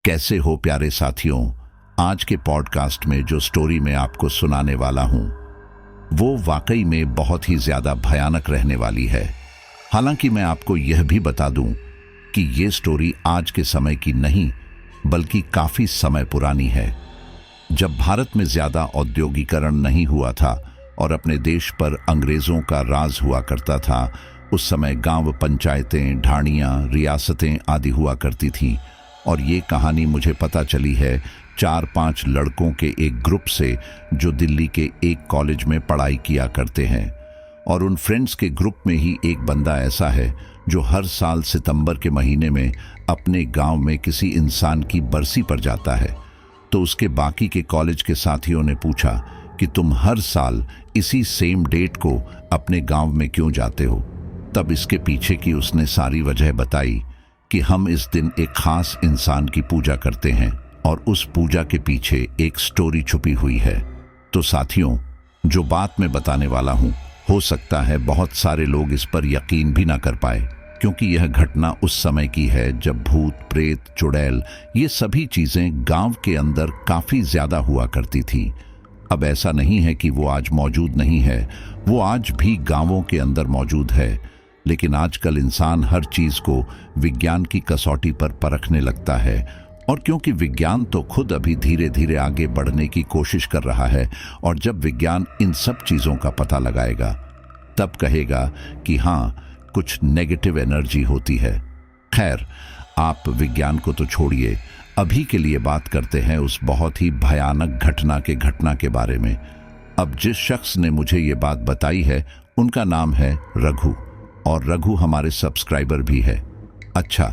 कैसे हो प्यारे साथियों। आज के पॉडकास्ट में जो स्टोरी मैं आपको सुनाने वाला हूं वो वाकई में बहुत ही ज्यादा भयानक रहने वाली है। हालांकि मैं आपको यह भी बता दूं कि ये स्टोरी आज के समय की नहीं बल्कि काफी समय पुरानी है। जब भारत में ज्यादा औद्योगिकरण नहीं हुआ था और अपने देश पर अंग्रेजों का राज हुआ करता था, उस समय गांव पंचायतें, ढाणियां, रियासतें आदि हुआ करती थीं। और ये कहानी मुझे पता चली है 4-5 लड़कों के एक ग्रुप से जो दिल्ली के एक कॉलेज में पढ़ाई किया करते हैं। और उन फ्रेंड्स के ग्रुप में ही एक बंदा ऐसा है जो हर साल सितंबर के महीने में अपने गांव में किसी इंसान की बरसी पर जाता है। तो उसके बाकी के कॉलेज के साथियों ने पूछा कि तुम हर साल इसी सेम डेट को अपने गांव में क्यों जाते हो। तब इसके पीछे की उसने सारी वजह बताई कि हम इस दिन एक खास इंसान की पूजा करते हैं और उस पूजा के पीछे एक स्टोरी छुपी हुई है। तो साथियों, जो बात मैं बताने वाला हूं, हो सकता है बहुत सारे लोग इस पर यकीन भी ना कर पाए, क्योंकि यह घटना उस समय की है जब भूत, प्रेत, चुड़ैल ये सभी चीजें गांव के अंदर काफी ज्यादा हुआ करती थी। अब ऐसा नहीं है कि वो आज मौजूद नहीं है, वो आज भी गांवों के अंदर मौजूद है। लेकिन आजकल इंसान हर चीज को विज्ञान की कसौटी पर परखने लगता है। और क्योंकि विज्ञान तो खुद अभी धीरे धीरे आगे बढ़ने की कोशिश कर रहा है, और जब विज्ञान इन सब चीजों का पता लगाएगा तब कहेगा कि हाँ, कुछ नेगेटिव एनर्जी होती है। खैर, आप विज्ञान को तो छोड़िए, अभी के लिए बात करते हैं उस बहुत ही भयानक घटना के बारे में। अब जिस शख्स ने मुझे ये बात बताई है उनका नाम है रघु, और रघु हमारे सब्सक्राइबर भी है। अच्छा,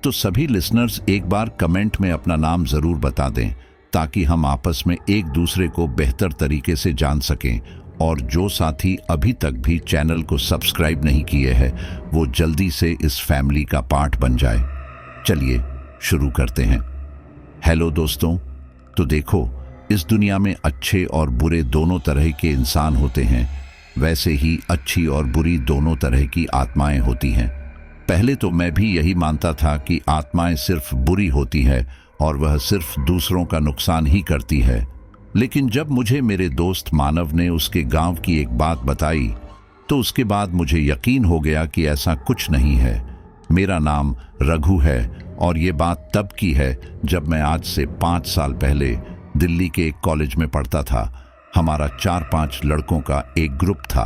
तो सभी लिसनर्स एक बार कमेंट में अपना नाम जरूर बता दें ताकि हम आपस में एक दूसरे को बेहतर तरीके से जान सकें। और जो साथी अभी तक भी चैनल को सब्सक्राइब नहीं किए हैं वो जल्दी से इस फैमिली का पार्ट बन जाए। चलिए शुरू करते हैं। हेलो दोस्तों, तो देखो, इस दुनिया में अच्छे और बुरे दोनों तरह के इंसान होते हैं। वैसे ही अच्छी और बुरी दोनों तरह की आत्माएं होती हैं। पहले तो मैं भी यही मानता था कि आत्माएं सिर्फ बुरी होती है और वह सिर्फ दूसरों का नुकसान ही करती है। लेकिन जब मुझे मेरे दोस्त मानव ने उसके गांव की एक बात बताई तो उसके बाद मुझे यकीन हो गया कि ऐसा कुछ नहीं है। मेरा नाम रघु है और ये बात तब की है जब मैं आज से 5 साल पहले दिल्ली के एक कॉलेज में पढ़ता था। हमारा 4-5 लड़कों का एक ग्रुप था।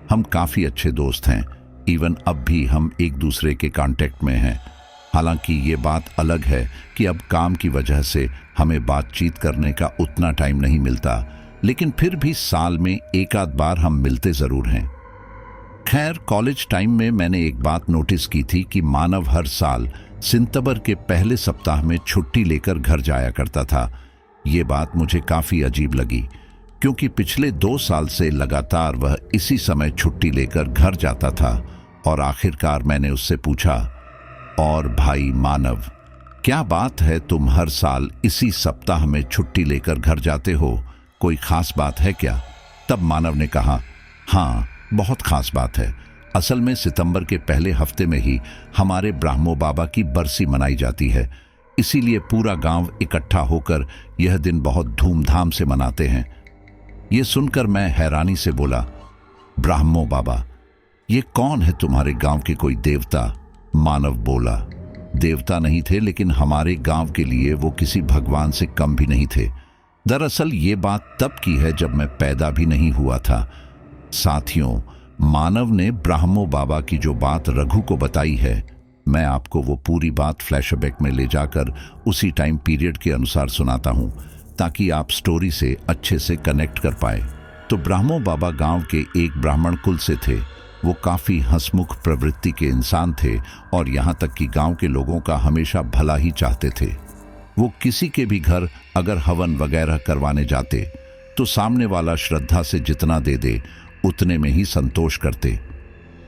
हम काफ़ी अच्छे दोस्त हैं। इवन अब भी हम एक दूसरे के कांटेक्ट में हैं। हालांकि ये बात अलग है कि अब काम की वजह से हमें बातचीत करने का उतना टाइम नहीं मिलता, लेकिन फिर भी साल में एक आध बार हम मिलते ज़रूर हैं। खैर, कॉलेज टाइम में मैंने एक बात नोटिस की थी कि मानव हर साल सितंबर के पहले सप्ताह में छुट्टी लेकर घर जाया करता था। ये बात मुझे काफ़ी अजीब लगी, क्योंकि पिछले 2 साल से लगातार वह इसी समय छुट्टी लेकर घर जाता था। और आखिरकार मैंने उससे पूछा, और भाई मानव, क्या बात है तुम हर साल इसी सप्ताह में छुट्टी लेकर घर जाते हो? कोई खास बात है क्या? तब मानव ने कहा, हाँ, बहुत खास बात है। असल में सितंबर के पहले हफ्ते में ही हमारे ब्राह्मो बाबा की बरसी मनाई जाती है, इसीलिए पूरा गांव इकट्ठा होकर यह दिन बहुत धूमधाम से मनाते हैं। ये सुनकर मैं हैरानी से बोला, ब्राह्मो बाबा, ये कौन है? तुम्हारे गांव के कोई देवता? मानव बोला, देवता नहीं थे, लेकिन हमारे गांव के लिए वो किसी भगवान से कम भी नहीं थे। दरअसल ये बात तब की है जब मैं पैदा भी नहीं हुआ था। साथियों, मानव ने ब्राह्मो बाबा की जो बात रघु को बताई है, मैं आपको वो पूरी बात फ्लैशबैक में ले जाकर उसी टाइम पीरियड के अनुसार सुनाता हूँ ताकि आप स्टोरी से अच्छे से कनेक्ट कर पाए। तो ब्राह्मो बाबा गांव के एक ब्राह्मण कुल से थे। वो काफ़ी हंसमुख प्रवृत्ति के इंसान थे और यहाँ तक कि गांव के लोगों का हमेशा भला ही चाहते थे। वो किसी के भी घर अगर हवन वगैरह करवाने जाते तो सामने वाला श्रद्धा से जितना दे दे उतने में ही संतोष करते।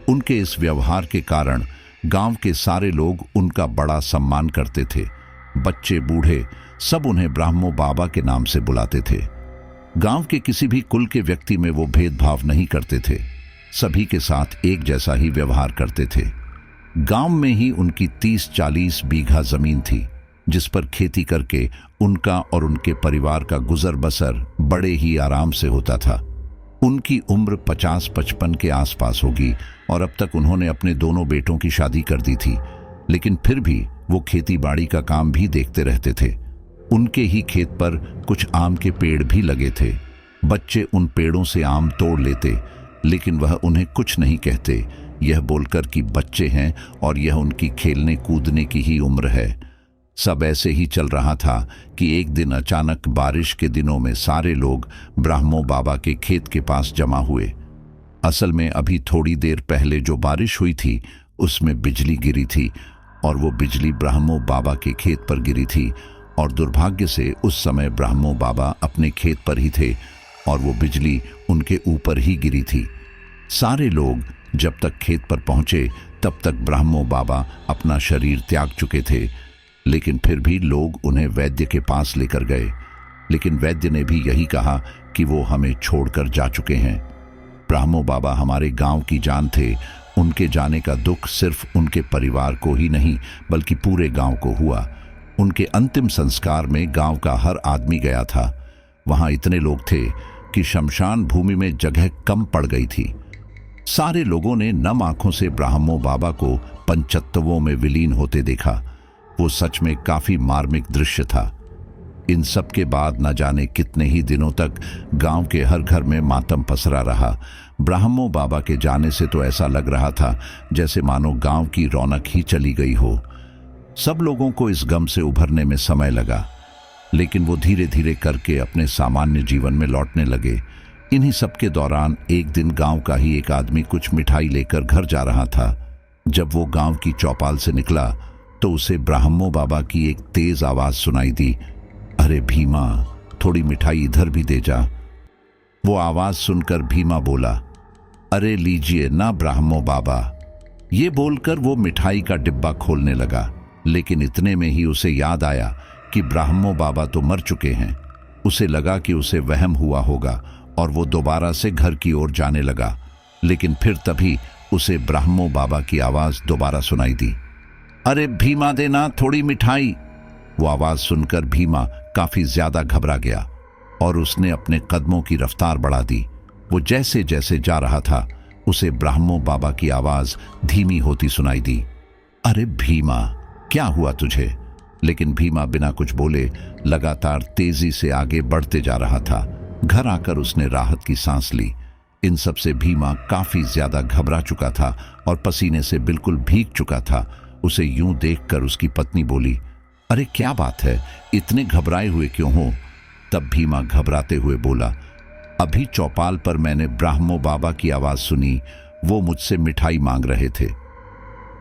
उनके इस व्यवहार के कारण गांव के सारे लोग उनका बड़ा सम्मान करते थे। बच्चे बूढ़े सब उन्हें ब्राह्मो बाबा के नाम से बुलाते थे। गांव के किसी भी कुल के व्यक्ति में वो भेदभाव नहीं करते थे, सभी के साथ एक जैसा ही व्यवहार करते थे। गांव में ही उनकी 30-40 बीघा जमीन थी, जिस पर खेती करके उनका और उनके परिवार का गुजर बसर बड़े ही आराम से होता था। उनकी उम्र 50-55 के आसपास होगी और अब तक उन्होंने अपने दोनों बेटों की शादी कर दी थी, लेकिन फिर भी वो खेती बाड़ी का काम भी देखते रहते थे। उनके ही खेत पर कुछ आम के पेड़ भी लगे थे। बच्चे उन पेड़ों से आम तोड़ लेते, लेकिन वह उन्हें कुछ नहीं कहते, यह बोलकर कि बच्चे हैं और यह उनकी खेलने कूदने की ही उम्र है। सब ऐसे ही चल रहा था कि एक दिन अचानक बारिश के दिनों में सारे लोग ब्राह्मो बाबा के खेत के पास जमा हुए। असल में अभी थोड़ी देर पहले जो बारिश हुई थी उसमें बिजली गिरी थी और वो बिजली ब्राह्मो बाबा के खेत पर गिरी थी और दुर्भाग्य से उस समय ब्राह्मो बाबा अपने खेत पर ही थे और वो बिजली उनके ऊपर ही गिरी थी। सारे लोग जब तक खेत पर पहुंचे तब तक ब्राह्मो बाबा अपना शरीर त्याग चुके थे, लेकिन फिर भी लोग उन्हें वैद्य के पास लेकर गए, लेकिन वैद्य ने भी यही कहा कि वो हमें छोड़कर जा चुके हैं। ब्राह्मो बाबा हमारे गांव की जान थे, उनके जाने का दुख सिर्फ उनके परिवार को ही नहीं बल्कि पूरे गांव को हुआ। उनके अंतिम संस्कार में गांव का हर आदमी गया था। वहां इतने लोग थे कि शमशान भूमि में जगह कम पड़ गई थी। सारे लोगों ने नम आंखों से ब्राह्मो बाबा को पंचतत्वों में विलीन होते देखा। वो सच में काफी मार्मिक दृश्य था। इन सब के बाद न जाने कितने ही दिनों तक गांव के हर घर में मातम पसरा रहा। ब्राह्मो बाबा के जाने से तो ऐसा लग रहा था जैसे मानो गांव की रौनक ही चली गई हो। सब लोगों को इस गम से उभरने में समय लगा, लेकिन वो धीरे धीरे करके अपने सामान्य जीवन में लौटने लगे। इन्हीं सब के दौरान एक दिन गांव का ही एक आदमी कुछ मिठाई लेकर घर जा रहा था। जब वो गांव की चौपाल से निकला तो उसे ब्राह्मो बाबा की एक तेज आवाज सुनाई दी, अरे भीमा, थोड़ी मिठाई इधर भी दे जा। वो आवाज सुनकर भीमा बोला, अरे लीजिए ना ब्राह्मो बाबा। ये बोलकर वो मिठाई का डिब्बा खोलने लगा, लेकिन इतने में ही उसे याद आया कि ब्राह्मो बाबा तो मर चुके हैं। उसे लगा कि उसे वहम हुआ होगा और वो दोबारा से घर की ओर जाने लगा, लेकिन फिर तभी उसे ब्राह्मो बाबा की आवाज दोबारा सुनाई दी, अरे भीमा देना थोड़ी मिठाई। वो आवाज सुनकर भीमा काफी ज्यादा घबरा गया और उसने अपने कदमों की रफ्तार बढ़ा दी। वो जैसे जैसे जा रहा था उसे ब्राह्मो बाबा की आवाज धीमी होती सुनाई दी, अरे भीमा, क्या हुआ तुझे? लेकिन भीमा बिना कुछ बोले लगातार तेजी से आगे बढ़ते जा रहा था। घर आकर उसने राहत की सांस ली। इन सब से भीमा काफी ज्यादा घबरा चुका था और पसीने से बिल्कुल भीग चुका था। उसे यूं देखकर उसकी पत्नी बोली, अरे क्या बात है, इतने घबराए हुए क्यों हो? तब भीमा घबराते हुए बोला, अभी चौपाल पर मैंने ब्राह्मो बाबा की आवाज सुनी, वो मुझसे मिठाई मांग रहे थे।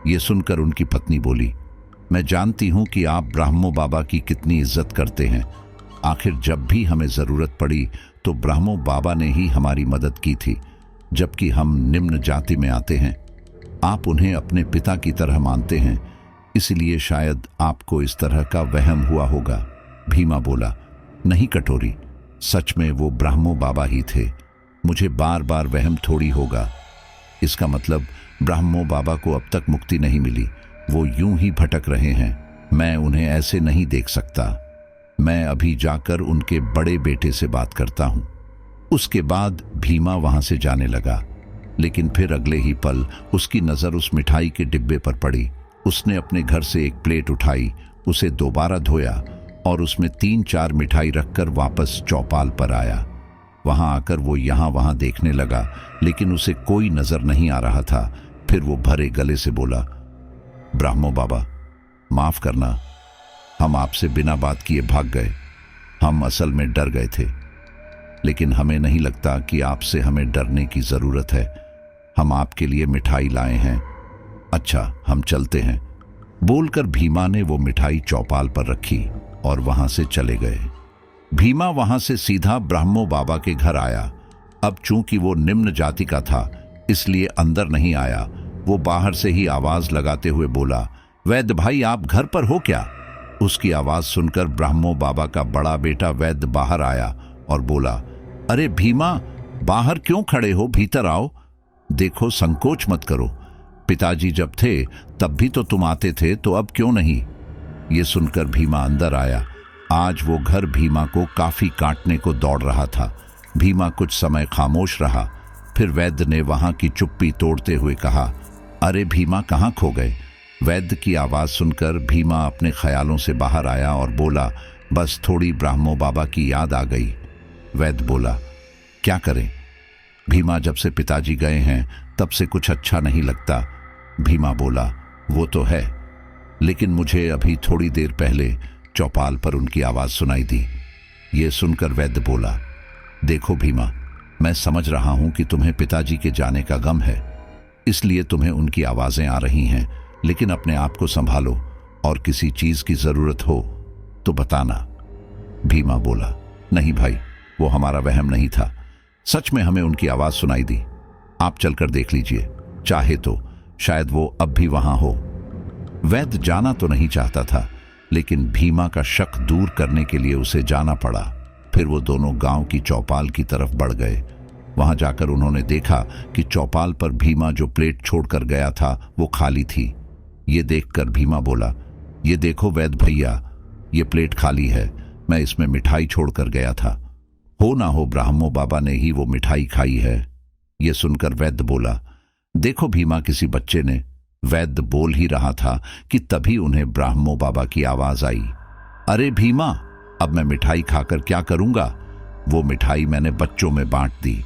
ये सुनकर उनकी पत्नी बोली, मैं जानती हूं कि आप ब्राह्मो बाबा की कितनी इज्जत करते हैं। आखिर जब भी हमें जरूरत पड़ी तो ब्राह्मो बाबा ने ही हमारी मदद की थी, जबकि हम निम्न जाति में आते हैं। आप उन्हें अपने पिता की तरह मानते हैं, इसलिए शायद आपको इस तरह का वहम हुआ होगा। भीमा बोला, नहीं कटोरी, सच में वो ब्राह्मो बाबा ही थे। मुझे बार बार वहम थोड़ी होगा। इसका मतलब ब्राह्मो बाबा को अब तक मुक्ति नहीं मिली, वो यूं ही भटक रहे हैं। मैं उन्हें ऐसे नहीं देख सकता। मैं अभी जाकर उनके बड़े बेटे से बात करता हूं। उसके बाद भीमा वहां से जाने लगा, लेकिन फिर अगले ही पल उसकी नजर उस मिठाई के डिब्बे पर पड़ी। उसने अपने घर से एक प्लेट उठाई, उसे दोबारा धोया और उसमें 3-4 मिठाई रखकर वापस चौपाल पर आया। वहां आकर वो यहाँ वहां देखने लगा, लेकिन उसे कोई नजर नहीं आ रहा था। फिर वो भरे गले से बोला, ब्राह्मो बाबा, माफ करना, हम आपसे बिना बात किए भाग गए। हम असल में डर गए थे, लेकिन हमें नहीं लगता कि आपसे हमें डरने की जरूरत है। हम आपके लिए मिठाई लाए हैं। अच्छा, हम चलते हैं। बोलकर भीमा ने वो मिठाई चौपाल पर रखी और वहां से चले गए। भीमा वहां से सीधा ब्राह्मो बाबा के घर आया। अब चूंकि वो निम्न जाति का था, इसलिए अंदर नहीं आया। वो बाहर से ही आवाज लगाते हुए बोला, वैद्य भाई, आप घर पर हो क्या? उसकी आवाज सुनकर ब्राह्मो बाबा का बड़ा बेटा वैद्य बाहर आया और बोला, अरे भीमा, बाहर क्यों खड़े हो? भीतर आओ। देखो, संकोच मत करो। पिताजी जब थे तब भी तो तुम आते थे, तो अब क्यों नहीं? ये सुनकर भीमा अंदर आया। आज वो घर भीमा को काफी काटने को दौड़ रहा था। भीमा कुछ समय खामोश रहा, फिर वैद्य ने वहां की चुप्पी तोड़ते हुए कहा, अरे भीमा, कहाँ खो गए? वैद्य की आवाज सुनकर भीमा अपने ख्यालों से बाहर आया और बोला, बस थोड़ी ब्राह्मो बाबा की याद आ गई। वैद्य बोला, क्या करें? भीमा, जब से पिताजी गए हैं तब से कुछ अच्छा नहीं लगता। भीमा बोला, वो तो है, लेकिन मुझे अभी थोड़ी देर पहले चौपाल पर उनकी आवाज सुनाई दी। ये सुनकर वैद्य बोला, देखो भीमा, मैं समझ रहा हूं कि तुम्हें पिताजी के जाने का गम है, इसलिए तुम्हें उनकी आवाजें आ रही हैं, लेकिन अपने आप को संभालो और किसी चीज की जरूरत हो तो बताना। भीमा बोला, नहीं भाई, वो हमारा वहम नहीं था, सच में हमें उनकी आवाज सुनाई दी। आप चलकर देख लीजिए, चाहे तो शायद वो अब भी वहां हो। वैद्य जाना तो नहीं चाहता था, लेकिन भीमा का शक दूर करने के लिए उसे जाना पड़ा। फिर वो दोनों गांव की चौपाल की तरफ बढ़ गए। वहां जाकर उन्होंने देखा कि चौपाल पर भीमा जो प्लेट छोड़कर गया था वो खाली थी। ये देखकर भीमा बोला, ये देखो वैद्य भैया, ये प्लेट खाली है, मैं इसमें मिठाई छोड़कर गया था। हो ना हो ब्राह्मो बाबा ने ही वो मिठाई खाई है। ये सुनकर वैद्य बोला, देखो भीमा, किसी बच्चे ने। वैद्य बोल ही रहा था कि तभी उन्हें ब्राह्मो बाबा की आवाज आई, अरे भीमा, अब मैं मिठाई खाकर क्या करूंगा? वो मिठाई मैंने बच्चों में बांट दी।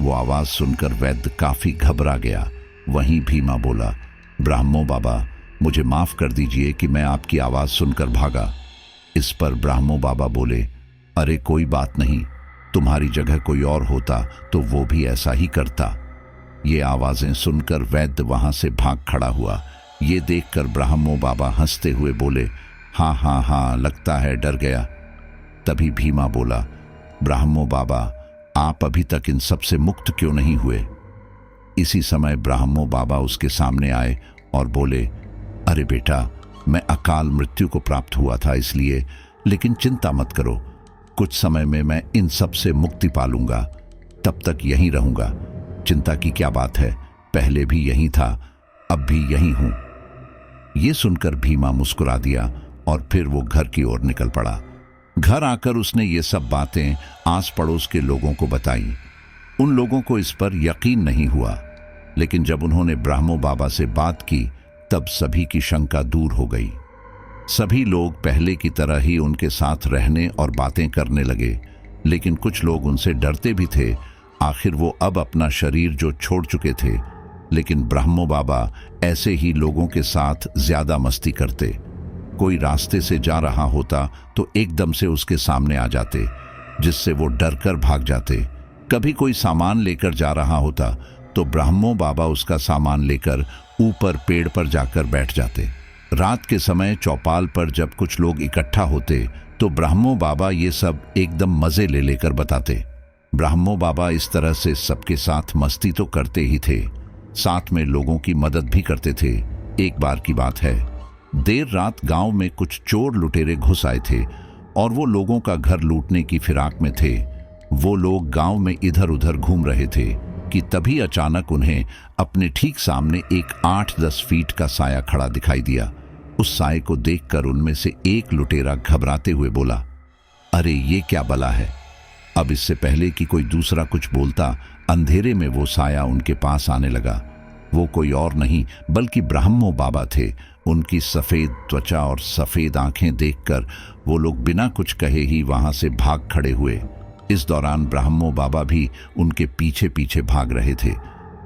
वो आवाज सुनकर वैद्य काफी घबरा गया। वहीं भीमा बोला, ब्राह्मो बाबा, मुझे माफ कर दीजिए कि मैं आपकी आवाज सुनकर भागा। इस पर ब्राह्मो बाबा बोले, अरे कोई बात नहीं, तुम्हारी जगह कोई और होता तो वो भी ऐसा ही करता। ये आवाजें सुनकर वैद्य वहां से भाग खड़ा हुआ। ये देखकर ब्राह्मो बाबा हंसते हुए बोले, हाँ हाँ हाँ, लगता है डर गया। तभी भीमा बोला, ब्राह्मो बाबा, आप अभी तक इन सब से मुक्त क्यों नहीं हुए? इसी समय ब्राह्मो बाबा उसके सामने आए और बोले, अरे बेटा, मैं अकाल मृत्यु को प्राप्त हुआ था इसलिए, लेकिन चिंता मत करो, कुछ समय में मैं इन सब से मुक्ति पालूंगा, तब तक यहीं रहूंगा। चिंता की क्या बात है, पहले भी यहीं था, अब भी यहीं हूं। ये सुनकर भीमा मुस्कुरा दिया और फिर वो घर की ओर निकल पड़ा। घर आकर उसने ये सब बातें आस पड़ोस के लोगों को बताई। उन लोगों को इस पर यकीन नहीं हुआ, लेकिन जब उन्होंने ब्राह्मो बाबा से बात की तब सभी की शंका दूर हो गई। सभी लोग पहले की तरह ही उनके साथ रहने और बातें करने लगे, लेकिन कुछ लोग उनसे डरते भी थे। आखिर वो अब अपना शरीर जो छोड़ चुके थे, लेकिन ब्राह्मो बाबा ऐसे ही लोगों के साथ ज्यादा मस्ती करते। कोई रास्ते से जा रहा होता तो एकदम से उसके सामने आ जाते, जिससे वो डरकर भाग जाते। कभी कोई सामान लेकर जा रहा होता तो ब्राह्मो बाबा उसका सामान लेकर ऊपर पेड़ पर जाकर बैठ जाते। रात के समय चौपाल पर जब कुछ लोग इकट्ठा होते तो ब्राह्मो बाबा ये सब एकदम मजे ले लेकर बताते। ब्राह्मो बाबा इस तरह से सबके साथ मस्ती तो करते ही थे, साथ में लोगों की मदद भी करते थे। एक बार की बात है, देर रात गांव में कुछ चोर लुटेरे घुस आए थे और वो लोगों का घर लूटने की फिराक में थे। वो लोग गांव में इधर उधर घूम रहे थे कि तभी अचानक उन्हें अपने ठीक सामने एक 8-10 फीट का साया खड़ा दिखाई दिया। उस साये को देखकर उनमें से एक लुटेरा घबराते हुए बोला, अरे ये क्या बला है? अब इससे पहले कि कोई दूसरा कुछ बोलता, अंधेरे में वो साया उनके पास आने लगा। वो कोई और नहीं बल्कि ब्राह्मो बाबा थे। उनकी सफेद त्वचा और सफेद आंखें देखकर वो लोग बिना कुछ कहे ही वहां से भाग खड़े हुए। इस दौरान ब्राह्मो बाबा भी उनके पीछे पीछे भाग रहे थे।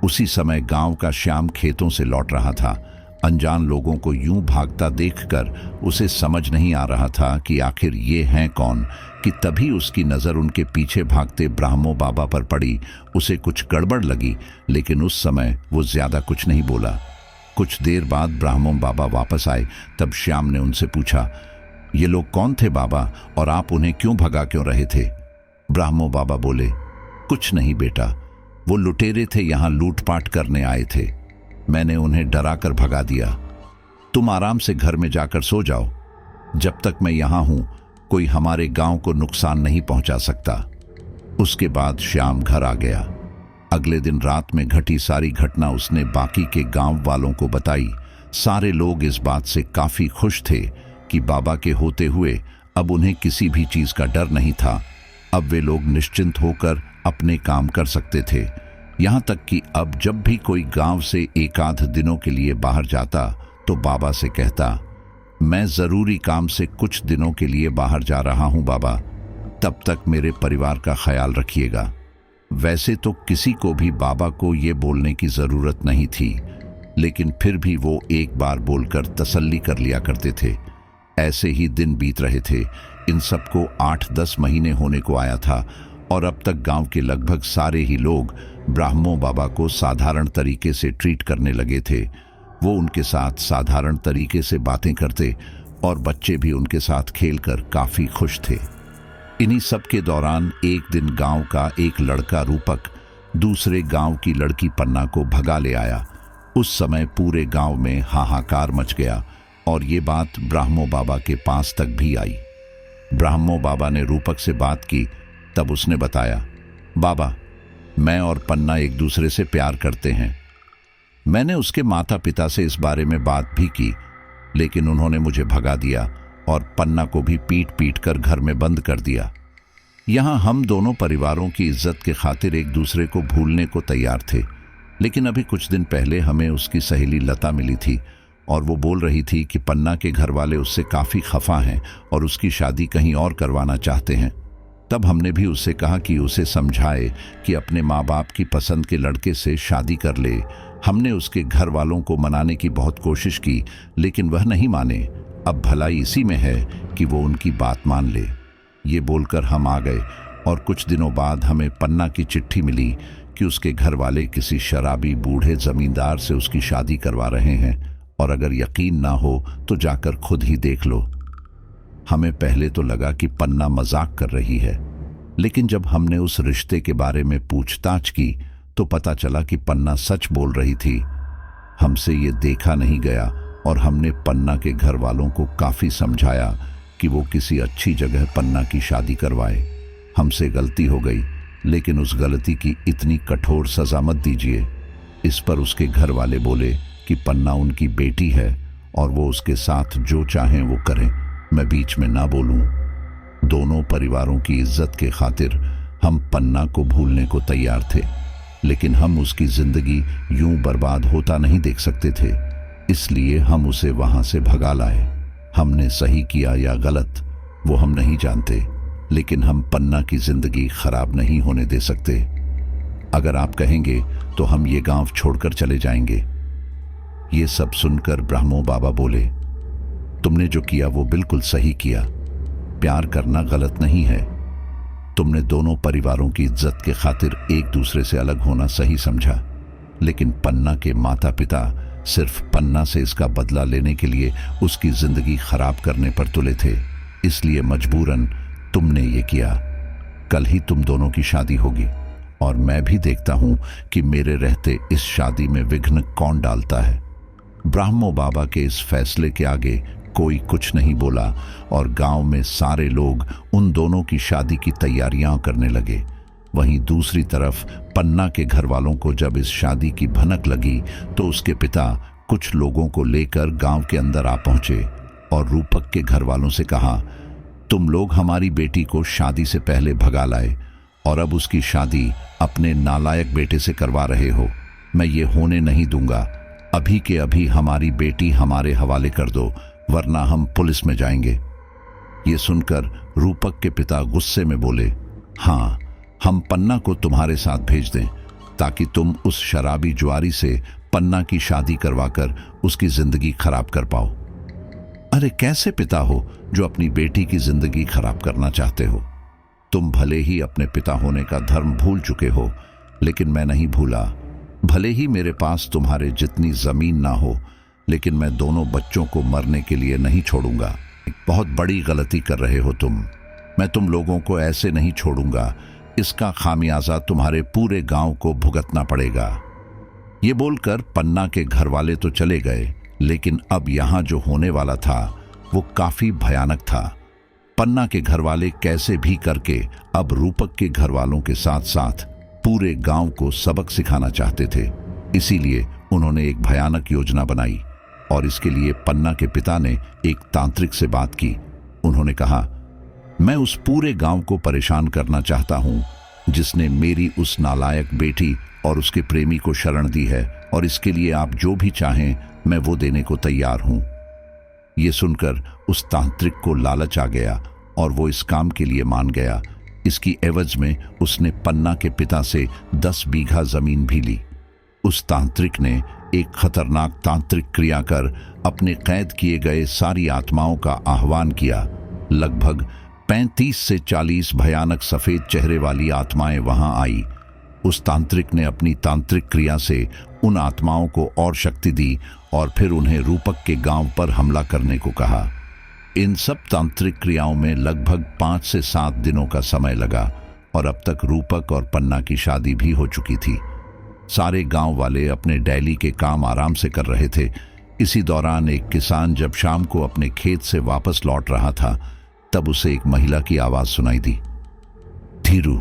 उसी समय गांव का श्याम खेतों से लौट रहा था। अनजान लोगों को यूं भागता देखकर उसे समझ नहीं आ रहा था कि आखिर ये हैं कौन, कि तभी उसकी नज़र उनके पीछे भागते ब्राह्मो बाबा पर पड़ी। उसे कुछ गड़बड़ लगी, लेकिन उस समय वो ज्यादा कुछ नहीं बोला। कुछ देर बाद ब्राह्मो बाबा वापस आए। तब श्याम ने उनसे पूछा, ये लोग कौन थे बाबा, और आप उन्हें क्यों भगा क्यों रहे थे? ब्राह्मो बाबा बोले, कुछ नहीं बेटा, वो लुटेरे थे, यहाँ लूटपाट करने आए थे, मैंने उन्हें डराकर भगा दिया। तुम आराम से घर में जाकर सो जाओ, जब तक मैं यहाँ हूं कोई हमारे गांव को नुकसान नहीं पहुंचा सकता। उसके बाद श्याम घर आ गया। अगले दिन रात में घटी सारी घटना उसने बाकी के गांव वालों को बताई। सारे लोग इस बात से काफी खुश थे कि बाबा के होते हुए अब उन्हें किसी भी चीज का डर नहीं था। अब वे लोग निश्चिंत होकर अपने काम कर सकते थे। यहाँ तक कि अब जब भी कोई गांव से एक आध दिनों के लिए बाहर जाता तो बाबा से कहता, मैं जरूरी काम से कुछ दिनों के लिए बाहर जा रहा हूं बाबा, तब तक मेरे परिवार का ख्याल रखिएगा। वैसे तो किसी को भी बाबा को ये बोलने की जरूरत नहीं थी, लेकिन फिर भी वो एक बार बोलकर तसल्ली कर लिया करते थे। ऐसे ही दिन बीत रहे थे। इन सबको 8-10 महीने होने को आया था और अब तक गांव के लगभग सारे ही लोग ब्राह्मो बाबा को साधारण तरीके से ट्रीट करने लगे थे। वो उनके साथ साधारण तरीके से बातें करते और बच्चे भी उनके साथ खेलकर काफी खुश थे। इन्हीं सब के दौरान एक दिन गांव का एक लड़का रूपक दूसरे गांव की लड़की पन्ना को भगा ले आया। उस समय पूरे गांव में हाहाकार मच गया और ये बात ब्राह्मो बाबा के पास तक भी आई। ब्राह्मो बाबा ने रूपक से बात की, तब उसने बताया, बाबा, मैं और पन्ना एक दूसरे से प्यार करते हैं। मैंने उसके माता पिता से इस बारे में बात भी की, लेकिन उन्होंने मुझे भगा दिया और पन्ना को भी पीट पीट कर घर में बंद कर दिया। यहाँ हम दोनों परिवारों की इज्जत के खातिर एक दूसरे को भूलने को तैयार थे, लेकिन अभी कुछ दिन पहले हमें उसकी सहेली लता मिली थी और वो बोल रही थी कि पन्ना के घर वाले उससे काफ़ी खफा हैं और उसकी शादी कहीं और करवाना चाहते हैं। तब हमने भी उससे कहा कि उसे समझाए कि अपने माँ बाप की पसंद के लड़के से शादी कर ले। हमने उसके घर वालों को मनाने की बहुत कोशिश की, लेकिन वह नहीं माने। अब भलाई इसी में है कि वो उनकी बात मान ले। ये बोलकर हम आ गए और कुछ दिनों बाद हमें पन्ना की चिट्ठी मिली कि उसके घर वाले किसी शराबी बूढ़े जमींदार से उसकी शादी करवा रहे हैं और अगर यकीन ना हो तो जाकर खुद ही देख लो। हमें पहले तो लगा कि पन्ना मजाक कर रही है, लेकिन जब हमने उस रिश्ते के बारे में पूछताछ की तो पता चला कि पन्ना सच बोल रही थी। हमसे ये देखा नहीं गया और हमने पन्ना के घर वालों को काफ़ी समझाया कि वो किसी अच्छी जगह पन्ना की शादी करवाए। हमसे गलती हो गई, लेकिन उस गलती की इतनी कठोर सजा मत दीजिए। इस पर उसके घर वाले बोले कि पन्ना उनकी बेटी है और वो उसके साथ जो चाहें वो करें, मैं बीच में ना बोलूं। दोनों परिवारों की इज्जत के खातिर हम पन्ना को भूलने को तैयार थे, लेकिन हम उसकी जिंदगी यूं बर्बाद होता नहीं देख सकते थे, इसलिए हम उसे वहां से भगा लाए। हमने सही किया या गलत वो हम नहीं जानते, लेकिन हम पन्ना की जिंदगी खराब नहीं होने दे सकते। अगर आप कहेंगे तो हम ये गांव छोड़कर चले जाएंगे। ये सब सुनकर ब्राह्मो बाबा बोले, तुमने जो किया वो बिल्कुल सही किया। प्यार करना गलत नहीं है। तुमने दोनों परिवारों की इज्जत के खातिर एक दूसरे से अलग होना सही समझा, लेकिन पन्ना के माता पिता सिर्फ पन्ना से इसका बदला लेने के लिए उसकी जिंदगी खराब करने पर तुले थे, इसलिए मजबूरन तुमने ये किया। कल ही तुम दोनों की शादी होगी और मैं भी देखता हूं कि मेरे रहते इस शादी में विघ्न कौन डालता है। ब्राह्मो बाबा के इस फैसले के आगे कोई कुछ नहीं बोला और गांव में सारे लोग उन दोनों की शादी की तैयारियां करने लगे। वहीं दूसरी तरफ पन्ना के घर वालों को जब इस शादी की भनक लगी तो उसके पिता कुछ लोगों को लेकर गांव के अंदर आ पहुंचे और रूपक के घर वालों से कहा, तुम लोग हमारी बेटी को शादी से पहले भगा लाए और अब उसकी शादी अपने नालायक बेटे से करवा रहे हो। मैं ये होने नहीं दूंगा। अभी के अभी हमारी बेटी हमारे हवाले कर दो, वरना हम पुलिस में जाएंगे। ये सुनकर रूपक के पिता गुस्से में बोले, हाँ, हम पन्ना को तुम्हारे साथ भेज दें ताकि तुम उस शराबी जुआरी से पन्ना की शादी करवाकर उसकी जिंदगी खराब कर पाओ। अरे कैसे पिता हो जो अपनी बेटी की जिंदगी खराब करना चाहते हो? तुम भले ही अपने पिता होने का धर्म भूल चुके हो, लेकिन मैं नहीं भूला। भले ही मेरे पास तुम्हारे जितनी जमीन ना हो, लेकिन मैं दोनों बच्चों को मरने के लिए नहीं छोड़ूंगा। बहुत बड़ी गलती कर रहे हो तुम। मैं तुम लोगों को ऐसे नहीं छोड़ूंगा। इसका खामियाजा तुम्हारे पूरे गांव को भुगतना पड़ेगा। ये बोलकर पन्ना के घर वाले तो चले गए, लेकिन अब यहां जो होने वाला था वो काफी भयानक था। पन्ना के घर वाले कैसे भी करके अब रूपक के घर वालों के साथ साथ पूरे गांव को सबक सिखाना चाहते थे। इसीलिए उन्होंने एक भयानक योजना बनाई। और इसके लिए पन्ना के पिता ने एक तांत्रिक से बात की। उन्होंने कहा, मैं उस पूरे गांव को परेशान करना चाहता हूं जिसने मेरी उस नालायक बेटी और उसके प्रेमी को शरण दी है, और इसके लिए आप जो भी चाहें मैं वो देने को तैयार हूं। ये सुनकर उस तांत्रिक को लालच आ गया और वो इस काम के लिए मान गया। इसकी एवज में उसने पन्ना के पिता से 10 बीघा जमीन भी ली। उस तांत्रिक ने एक खतरनाक तांत्रिक क्रिया कर अपने कैद किए गए सारी आत्माओं का आह्वान किया। लगभग 35 से 40 भयानक सफेद चेहरे वाली आत्माएं वहां आई। उस तांत्रिक ने अपनी तांत्रिक क्रिया से उन आत्माओं को और शक्ति दी और फिर उन्हें रूपक के गांव पर हमला करने को कहा। इन सब तांत्रिक क्रियाओं में लगभग 5 से 7 दिनों का समय लगा और अब तक रूपक और पन्ना की शादी भी हो चुकी थी। सारे गांव वाले अपने डेली के काम आराम से कर रहे थे। इसी दौरान एक किसान जब शाम को अपने खेत से वापस लौट रहा था, तब उसे एक महिला की आवाज सुनाई दी, धीरू।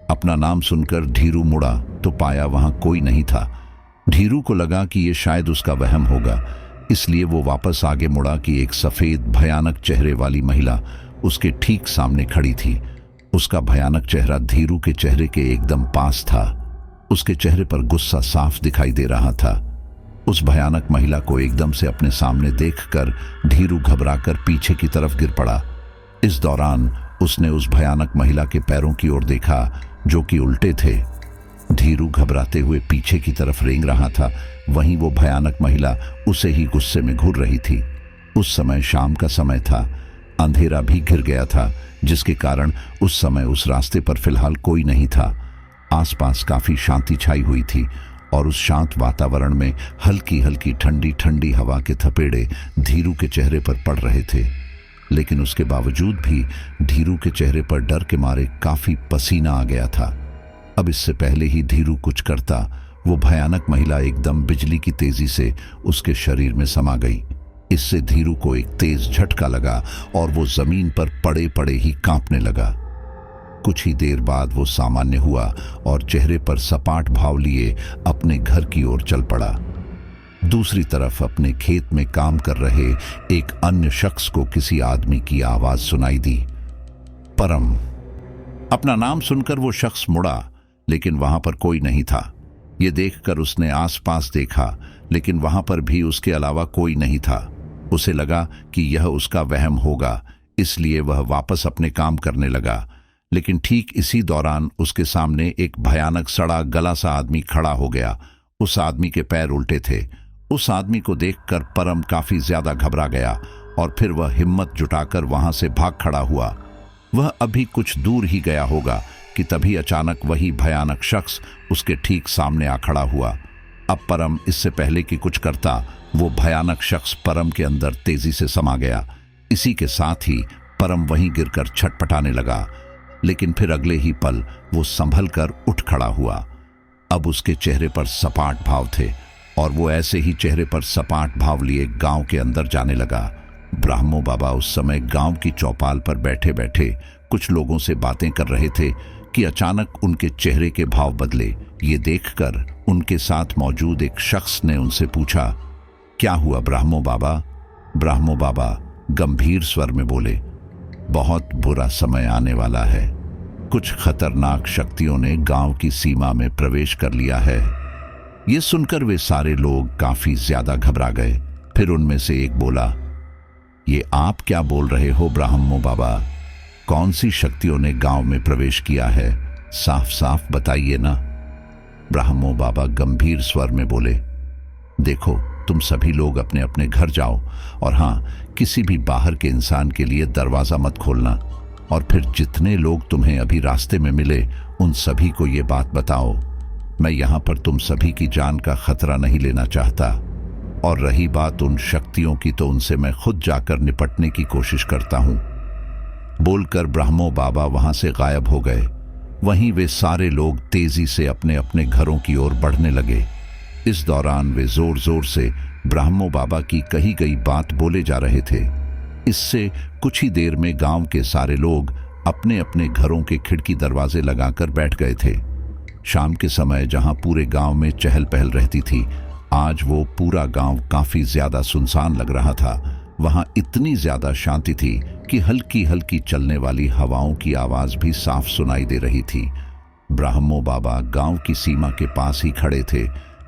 अपना नाम सुनकर धीरू मुड़ा तो पाया वहां कोई नहीं था। धीरू को लगा कि यह शायद उसका वहम होगा, इसलिए वो वापस आगे मुड़ा कि एक सफेद भयानक चेहरे वाली महिला उसके ठीक सामने खड़ी थी। उसका भयानक चेहरा धीरू के चेहरे के एकदम पास था। उसके चेहरे पर गुस्सा साफ दिखाई दे रहा था। उस भयानक महिला को एकदम से अपने सामने देखकर धीरू घबराकर पीछे की तरफ गिर पड़ा। इस दौरान उसने उस भयानक महिला के पैरों की ओर देखा जो कि उल्टे थे। धीरू घबराते हुए पीछे की तरफ रेंग रहा था, वहीं वो भयानक महिला उसे ही गुस्से में घूर रही थी। उस समय शाम का समय था, अंधेरा भी घिर गया था, जिसके कारण उस समय उस रास्ते पर फिलहाल कोई नहीं था। आसपास काफी शांति छाई हुई थी और उस शांत वातावरण में हल्की हल्की ठंडी ठंडी हवा के थपेड़े धीरू के चेहरे पर पड़ रहे थे। लेकिन उसके बावजूद भी धीरू के चेहरे पर डर के मारे काफी पसीना आ गया था। अब इससे पहले ही धीरू कुछ करता, वो भयानक महिला एकदम बिजली की तेजी से उसके शरीर में समा गई। इससे धीरू को एक तेज झटका लगा और वो जमीन पर पड़े पड़े ही कांपने लगा। कुछ ही देर बाद वो सामान्य हुआ और चेहरे पर सपाट भाव लिए अपने घर की ओर चल पड़ा। दूसरी तरफ अपने खेत में काम कर रहे एक अन्य शख्स को किसी आदमी की आवाज सुनाई दी, परम। अपना नाम सुनकर वो शख्स मुड़ा, लेकिन वहां पर कोई नहीं था। ये देखकर उसने आसपास देखा, लेकिन वहां पर भी उसके अलावा कोई नहीं था। उसे लगा कि यह उसका वहम होगा, इसलिए वह वापस अपने काम करने लगा। लेकिन ठीक इसी दौरान उसके सामने एक भयानक सड़ा गला सा आदमी खड़ा हो गया। उस आदमी के पैर उल्टे थे। उस आदमी को देखकर परम काफी ज्यादा घबरा गया और फिर वह हिम्मत जुटाकर वहां से भाग खड़ा हुआ। वह अभी कुछ दूर ही गया होगा कि तभी अचानक वही भयानक शख्स उसके ठीक सामने आ खड़ा हुआ। अब परम इससे पहले कि कुछ करता, वो भयानक शख्स परम के अंदर तेजी से समा गया। इसी के साथ ही परम वहीं गिरकर छटपटाने लगा, लेकिन फिर अगले ही पल वो संभल कर उठ खड़ा हुआ। अब उसके चेहरे पर सपाट भाव थे और वो ऐसे ही चेहरे पर सपाट भाव लिए गांव के अंदर जाने लगा। ब्राह्मो बाबा उस समय गांव की चौपाल पर बैठे बैठे कुछ लोगों से बातें कर रहे थे कि अचानक उनके चेहरे के भाव बदले। ये देखकर उनके साथ मौजूद एक शख्स ने उनसे पूछा, क्या हुआ ब्राह्मो बाबा? ब्राह्मो बाबा गंभीर स्वर में बोले, बहुत बुरा समय आने वाला है। कुछ खतरनाक शक्तियों ने गांव की सीमा में प्रवेश कर लिया है। ये सुनकर वे सारे लोग काफी ज्यादा घबरा गए। फिर उनमें से एक बोला, ये आप क्या बोल रहे हो ब्राह्मो बाबा? कौन सी शक्तियों ने गांव में प्रवेश किया है? साफ साफ बताइए ना। ब्राह्मो बाबा गंभीर स्वर में बोले, देखो तुम सभी लोग अपने अपने घर जाओ, और हाँ, किसी भी बाहर के इंसान के लिए दरवाजा मत खोलना, और फिर जितने लोग तुम्हें अभी रास्ते में मिले उन सभी को ये बात बताओ। मैं यहाँ पर तुम सभी की जान का खतरा नहीं लेना चाहता, और रही बात उन शक्तियों की तो उनसे मैं खुद जाकर निपटने की कोशिश करता हूँ। बोलकर ब्राह्मो बाबा वहां से गायब हो गए। वहीं वे सारे लोग तेजी से अपने अपने घरों की ओर बढ़ने लगे। इस दौरान वे जोर जोर से ब्राह्मो बाबा की कही गई बात बोले जा रहे थे। इससे कुछ ही देर में गांव के सारे लोग अपने अपने घरों के खिड़की दरवाजे लगाकर बैठ गए थे। शाम के समय जहां पूरे गांव में चहल पहल रहती थी, आज वो पूरा गांव काफी ज्यादा सुनसान लग रहा था। वहां इतनी ज्यादा शांति थी कि हल्की हल्की चलने वाली हवाओं की आवाज भी साफ सुनाई दे रही थी। ब्राह्मो बाबा गांव की सीमा के पास ही खड़े थे।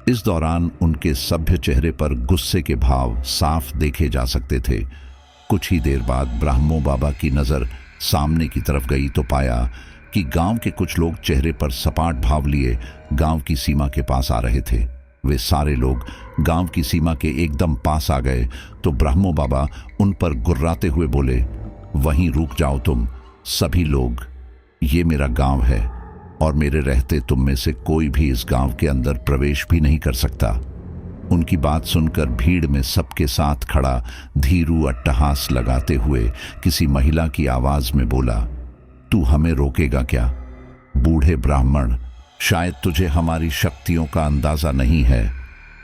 इस दौरान उनके सभ्य चेहरे पर गुस्से के भाव साफ देखे जा सकते थे। कुछ ही देर बाद ब्राह्मो बाबा की नजर सामने की तरफ गई तो पाया कि गांव के कुछ लोग चेहरे पर सपाट भाव लिए गांव की सीमा के पास आ रहे थे। वे सारे लोग गांव की सीमा के एकदम पास आ गए तो ब्राह्मो बाबा उन पर गुर्राते हुए बोले, वहीं रुक जाओ तुम सभी लोग, ये मेरा गांव है और मेरे रहते तुम में से कोई भी इस गांव के अंदर प्रवेश भी नहीं कर सकता। उनकी बात सुनकर भीड़ में सबके साथ खड़ा धीरू अट्टहास लगाते हुए किसी महिला की आवाज में बोला, तू हमें रोकेगा क्या? बूढ़े ब्राह्मण, शायद तुझे हमारी शक्तियों का अंदाजा नहीं है।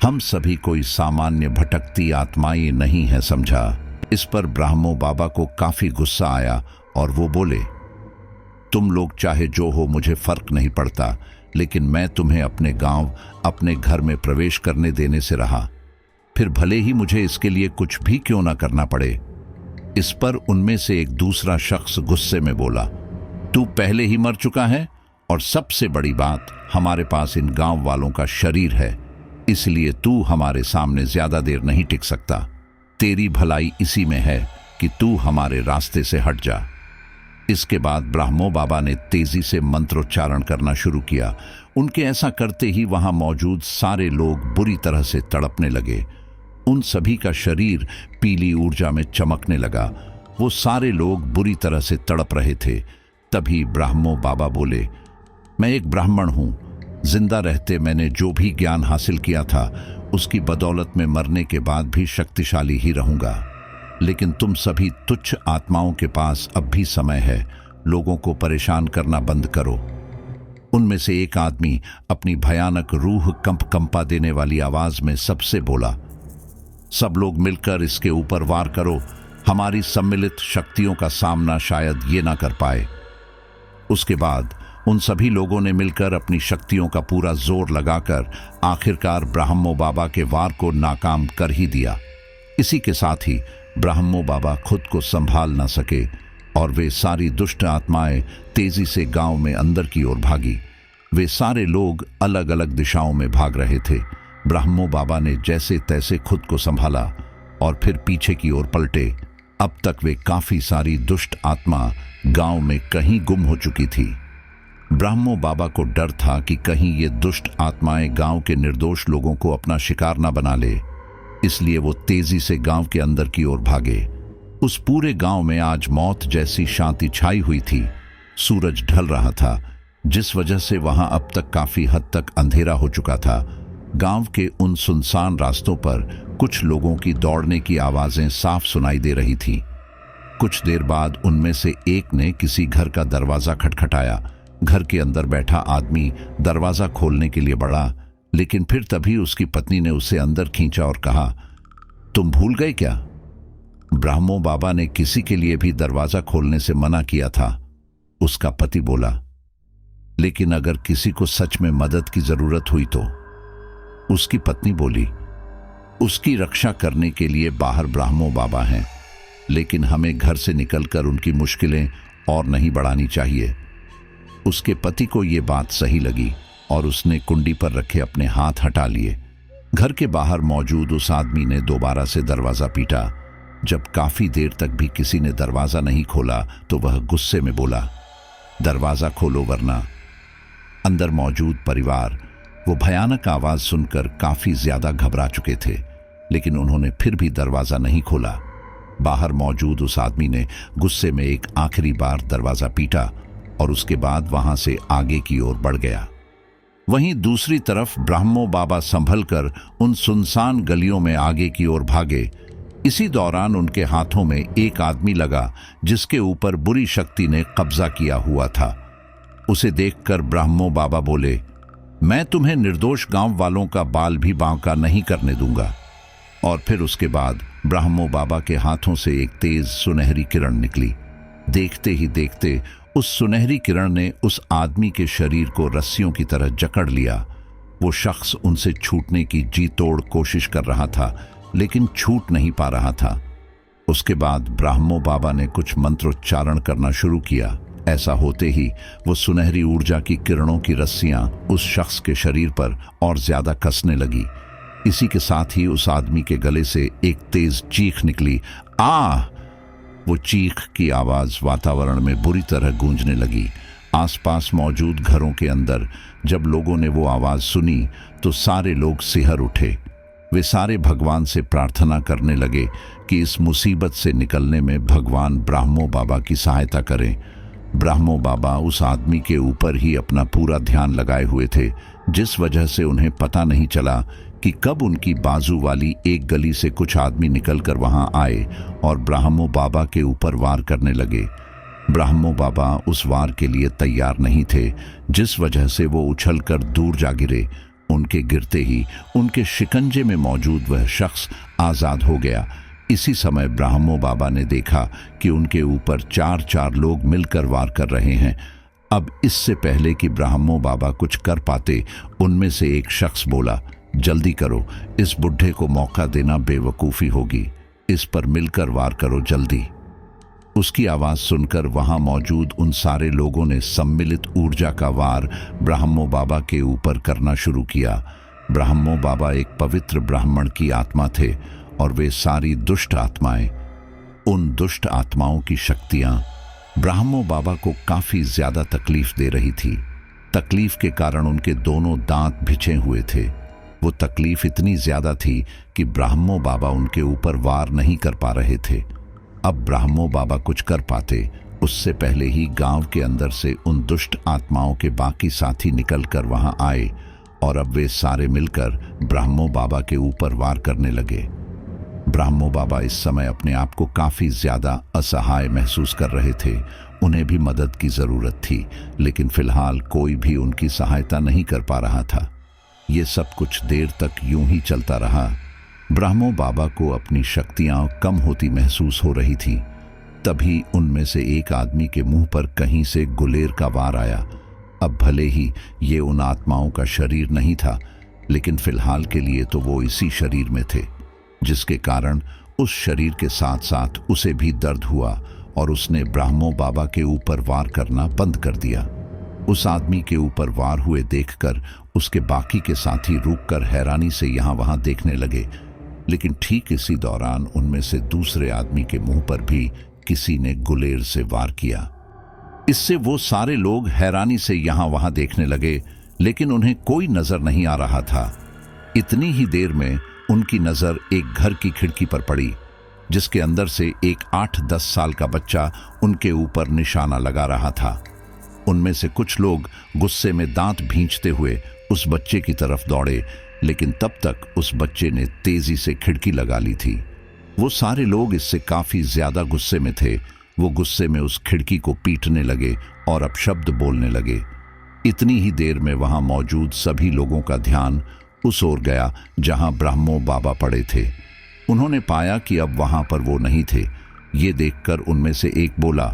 हम सभी कोई सामान्य भटकती आत्माएं नहीं है, समझा? इस पर ब्राह्मो बाबा को काफी गुस्सा आया और वो बोले, तुम लोग चाहे जो हो मुझे फर्क नहीं पड़ता, लेकिन मैं तुम्हें अपने गांव, अपने घर में प्रवेश करने देने से रहा, फिर भले ही मुझे इसके लिए कुछ भी क्यों ना करना पड़े। इस पर उनमें से एक दूसरा शख्स गुस्से में बोला, तू पहले ही मर चुका है और सबसे बड़ी बात, हमारे पास इन गांव वालों का शरीर है, इसलिए तू हमारे सामने ज्यादा देर नहीं टिक सकता। तेरी भलाई इसी में है कि तू हमारे रास्ते से हट जा। इसके बाद ब्राह्मो बाबा ने तेजी से मंत्रोच्चारण करना शुरू किया। उनके ऐसा करते ही वहां मौजूद सारे लोग बुरी तरह से तड़पने लगे। उन सभी का शरीर पीली ऊर्जा में चमकने लगा। वो सारे लोग बुरी तरह से तड़प रहे थे। तभी ब्राह्मो बाबा बोले, मैं एक ब्राह्मण हूं। जिंदा रहते मैंने जो भी ज्ञान हासिल किया था उसकी बदौलत में मरने के बाद भी शक्तिशाली ही रहूंगा। लेकिन तुम सभी तुच्छ आत्माओं के पास अब भी समय है। लोगों को परेशान करना बंद करो। उनमें से एक आदमी अपनी भयानक रूह कंपा देने वाली आवाज में सबसे बोला, सब लोग मिलकर इसके ऊपर वार करो। हमारी सम्मिलित शक्तियों का सामना शायद ये ना कर पाए। उसके बाद उन सभी लोगों ने मिलकर अपनी शक्तियों का पूरा जोर लगाकर आखिरकार ब्राह्मो बाबा के वार को नाकाम कर ही दिया। इसी के साथ ही ब्राह्मो बाबा खुद को संभाल न सके और वे सारी दुष्ट आत्माएं तेजी से गांव में अंदर की ओर भागी। वे सारे लोग अलग अलग दिशाओं में भाग रहे थे। ब्राह्मो बाबा ने जैसे तैसे खुद को संभाला और फिर पीछे की ओर पलटे। अब तक वे काफी सारी दुष्ट आत्मा गांव में कहीं गुम हो चुकी थी। ब्राह्मो बाबा को डर था कि कहीं ये दुष्ट आत्माएं गांव के निर्दोष लोगों को अपना शिकार न बना ले, इसलिए वो तेजी से गांव के अंदर की ओर भागे। उस पूरे गांव में आज मौत जैसी शांति छाई हुई थी। सूरज ढल रहा था, जिस वजह से वहां अब तक काफी हद तक अंधेरा हो चुका था। गांव के उन सुनसान रास्तों पर कुछ लोगों की दौड़ने की आवाजें साफ सुनाई दे रही थी। कुछ देर बाद उनमें से एक ने किसी घर का दरवाजा खटखटाया। घर के अंदर बैठा आदमी दरवाजा खोलने के लिए बढ़ा, लेकिन फिर तभी उसकी पत्नी ने उसे अंदर खींचा और कहा, तुम भूल गए क्या? ब्राह्मो बाबा ने किसी के लिए भी दरवाजा खोलने से मना किया था। उसका पति बोला, लेकिन अगर किसी को सच में मदद की जरूरत हुई तो? उसकी पत्नी बोली, उसकी रक्षा करने के लिए बाहर ब्राह्मो बाबा हैं, लेकिन हमें घर से निकलकर उनकी मुश्किलें और नहीं बढ़ानी चाहिए। उसके पति को यह बात सही लगी और उसने कुंडी पर रखे अपने हाथ हटा लिए। घर के बाहर मौजूद उस आदमी ने दोबारा से दरवाजा पीटा। जब काफी देर तक भी किसी ने दरवाजा नहीं खोला तो वह गुस्से में बोला, दरवाजा खोलो वरना। अंदर मौजूद परिवार वो भयानक आवाज सुनकर काफी ज्यादा घबरा चुके थे, लेकिन उन्होंने फिर भी दरवाजा नहीं खोला। बाहर मौजूद उस आदमी ने गुस्से में एक आखिरी बार दरवाजा पीटा और उसके बाद वहां से आगे की ओर बढ़ गया। वहीं दूसरी तरफ ब्राह्मो बाबा संभलकर उन सुनसान गलियों में आगे की ओर भागे। इसी दौरान उनके हाथों में एक आदमी लगा जिसके ऊपर बुरी शक्ति ने कब्जा किया हुआ था। उसे देखकर ब्राह्मो बाबा बोले, मैं तुम्हें निर्दोष गांव वालों का बाल भी बांका नहीं करने दूंगा। और फिर उसके बाद ब्राह्मो बाबा के हाथों से एक तेज सुनहरी किरण निकली। देखते ही देखते उस सुनहरी किरण ने उस आदमी के शरीर को रस्सियों की तरह जकड़ लिया। वो शख्स उनसे छूटने की जी तोड़ कोशिश कर रहा था, लेकिन छूट नहीं पा रहा था। उसके बाद ब्राह्मो बाबा ने कुछ मंत्रोच्चारण करना शुरू किया। ऐसा होते ही वो सुनहरी ऊर्जा की किरणों की रस्सियां उस शख्स के शरीर पर और ज्यादा कसने लगी। इसी के साथ ही उस आदमी के गले से एक तेज चीख निकली, आ! वो चीख की आवाज वातावरण में बुरी तरह गूंजने लगी। आसपास मौजूद घरों के अंदर जब लोगों ने वो आवाज सुनी तो सारे लोग सिहर उठे। वे सारे भगवान से प्रार्थना करने लगे कि इस मुसीबत से निकलने में भगवान ब्राह्मो बाबा की सहायता करें। ब्राह्मो बाबा उस आदमी के ऊपर ही अपना पूरा ध्यान लगाए हुए थे, जिस वजह से उन्हें पता नहीं चला कि कब उनकी बाजू वाली एक गली से कुछ आदमी निकलकर वहां आए और ब्राह्मो बाबा के ऊपर वार करने लगे। ब्राह्मो बाबा उस वार के लिए तैयार नहीं थे, जिस वजह से वो उछलकर दूर जा गिरे। उनके गिरते ही उनके शिकंजे में मौजूद वह शख्स आजाद हो गया। इसी समय ब्राह्मो बाबा ने देखा कि उनके ऊपर चार चार लोग मिलकर वार कर रहे हैं। अब इससे पहले कि ब्राह्मो बाबा कुछ कर पाते, उनमें से एक शख्स बोला, जल्दी करो, इस बुढ़े को मौका देना बेवकूफ़ी होगी, इस पर मिलकर वार करो जल्दी। उसकी आवाज़ सुनकर वहां मौजूद उन सारे लोगों ने सम्मिलित ऊर्जा का वार ब्राह्मो बाबा के ऊपर करना शुरू किया। ब्राह्मो बाबा एक पवित्र ब्राह्मण की आत्मा थे और वे सारी दुष्ट आत्माएं, उन दुष्ट आत्माओं की शक्तियां ब्राह्मो बाबा को काफी ज्यादा तकलीफ दे रही थी। तकलीफ के कारण उनके दोनों दांत भिंचे हुए थे। वो तकलीफ इतनी ज्यादा थी कि ब्राह्मो बाबा उनके ऊपर वार नहीं कर पा रहे थे। अब ब्राह्मो बाबा कुछ कर पाते, उससे पहले ही गांव के अंदर से उन दुष्ट आत्माओं के बाकी साथी निकलकर वहां आए और अब वे सारे मिलकर ब्राह्मो बाबा के ऊपर वार करने लगे। ब्राह्मो बाबा इस समय अपने आप को काफी ज्यादा असहाय महसूस कर रहे थे। उन्हें भी मदद की जरूरत थी, लेकिन फिलहाल कोई भी उनकी सहायता नहीं कर पा रहा था। ये सब कुछ देर तक यूं ही चलता रहा। ब्राह्मो बाबा को अपनी शक्तियां कम होती महसूस हो रही थी। तभी उनमें से एक आदमी के मुंह पर कहीं से गुलेर का वार आया। अब भले ही ये उन आत्माओं का शरीर नहीं था, लेकिन फिलहाल के लिए तो वो इसी शरीर में थे, जिसके कारण उस शरीर के साथ साथ उसे भी दर्द हुआ और उसने ब्राह्मो बाबा के ऊपर वार करना बंद कर दिया। उस आदमी के ऊपर वार हुए देखकर उसके बाकी के साथी रुककर हैरानी से यहाँ वहां देखने लगे, लेकिन ठीक इसी दौरान उनमें से दूसरे आदमी के मुंह पर भी किसी ने गुलेर से वार किया। इससे वो सारे लोग हैरानी से यहाँ वहां देखने लगे, लेकिन उन्हें कोई नजर नहीं आ रहा था। इतनी ही देर में उनकी नजर एक घर की खिड़की पर पड़ी, जिसके अंदर से एक 8-10 साल का बच्चा उनके ऊपर निशाना लगा रहा था। उनमें से कुछ लोग गुस्से में दांत भींचते हुए उस बच्चे की तरफ दौड़े, लेकिन तब तक उस बच्चे ने तेजी से खिड़की लगा ली थी। वो सारे लोग इससे काफी ज्यादा गुस्से में थे। वो गुस्से में उस खिड़की को पीटने लगे और अपशब्द बोलने लगे। इतनी ही देर में वहां मौजूद सभी लोगों का ध्यान उस ओर गया जहां ब्राह्मो बाबा पड़े थे। उन्होंने पाया कि अब वहां पर वो नहीं थे। ये देखकर उनमें से एक बोला,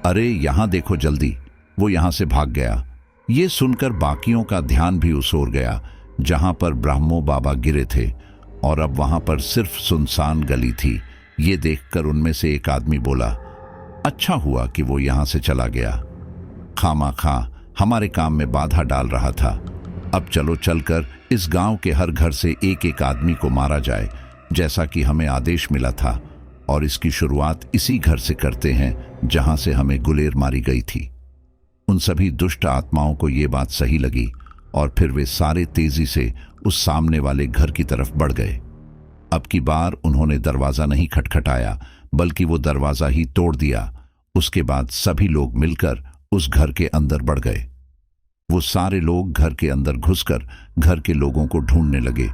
अरे यहां देखो जल्दी, वो यहां से भाग गया। ये सुनकर बाकियों का ध्यान भी उस ओर गया जहां पर ब्राह्मो बाबा गिरे थे, और अब वहां पर सिर्फ सुनसान गली थी। ये देखकर उनमें से एक आदमी बोला, अच्छा हुआ कि वो यहां से चला गया, खामाखा हमारे काम में बाधा डाल रहा था। अब चलो चलकर इस गांव के हर घर से एक एक आदमी को मारा जाए, जैसा कि हमें आदेश मिला था, और इसकी शुरुआत इसी घर से करते हैं जहां से हमें गुलेर मारी गई थी। उन सभी दुष्ट आत्माओं को ये बात सही लगी और फिर वे सारे तेजी से उस सामने वाले घर की तरफ बढ़ गए। अब की बार उन्होंने दरवाजा नहीं खटखटाया, बल्कि वो दरवाजा ही तोड़ दिया। उसके बाद सभी लोग मिलकर उस घर के अंदर बढ़ गए। वो सारे लोग घर के अंदर घुसकर घर के लोगों को ढूंढने लगे,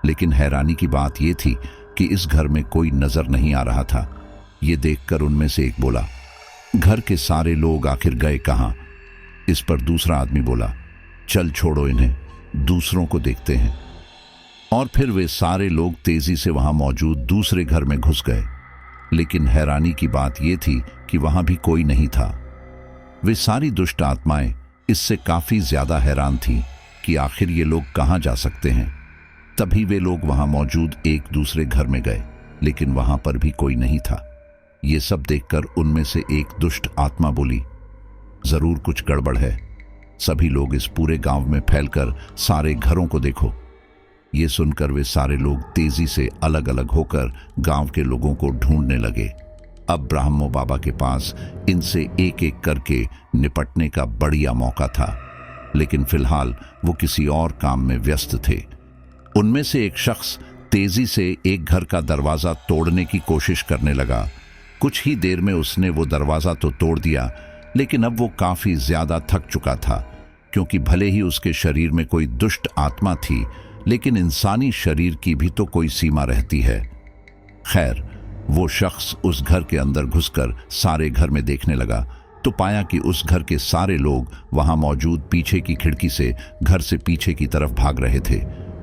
लेकिन हैरानी की बात यह थी कि इस घर में कोई नजर नहीं आ रहा था। ये देखकर उनमें से एक बोला, घर के सारे लोग आखिर गए कहां? इस पर दूसरा आदमी बोला, चल छोड़ो इन्हें, दूसरों को देखते हैं। और फिर वे सारे लोग तेजी से वहां मौजूद दूसरे घर में घुस गए, लेकिन हैरानी की बात यह थी कि वहां भी कोई नहीं था। वे सारी दुष्ट आत्माएं इससे काफी ज्यादा हैरान थीं कि आखिर ये लोग कहाँ जा सकते हैं। तभी वे लोग वहां मौजूद एक दूसरे घर में गए, लेकिन वहां पर भी कोई नहीं था। ये सब देखकर उनमें से एक दुष्ट आत्मा बोली, जरूर कुछ गड़बड़ है। सभी लोग इस पूरे गांव में फैलकर सारे घरों को देखो। ये सुनकर वे सारे लोग तेजी से अलग अलग होकर गांव के लोगों को ढूंढने लगे। अब ब्राह्मो बाबा के पास इनसे एक एक करके निपटने का बढ़िया मौका था, लेकिन फिलहाल वो किसी और काम में व्यस्त थे। उनमें से एक शख्स तेजी से एक घर का दरवाजा तोड़ने की कोशिश करने लगा। कुछ ही देर में उसने वो दरवाजा तो तोड़ दिया, लेकिन अब वो काफी ज्यादा थक चुका था, क्योंकि भले ही उसके शरीर में कोई दुष्ट आत्मा थी, लेकिन इंसानी शरीर की भी तो कोई सीमा रहती है। खैर, वो शख्स उस घर के अंदर घुसकर सारे घर में देखने लगा, तो पाया कि उस घर के सारे लोग वहां मौजूद पीछे की खिड़की से घर से पीछे की तरफ भाग रहे थे।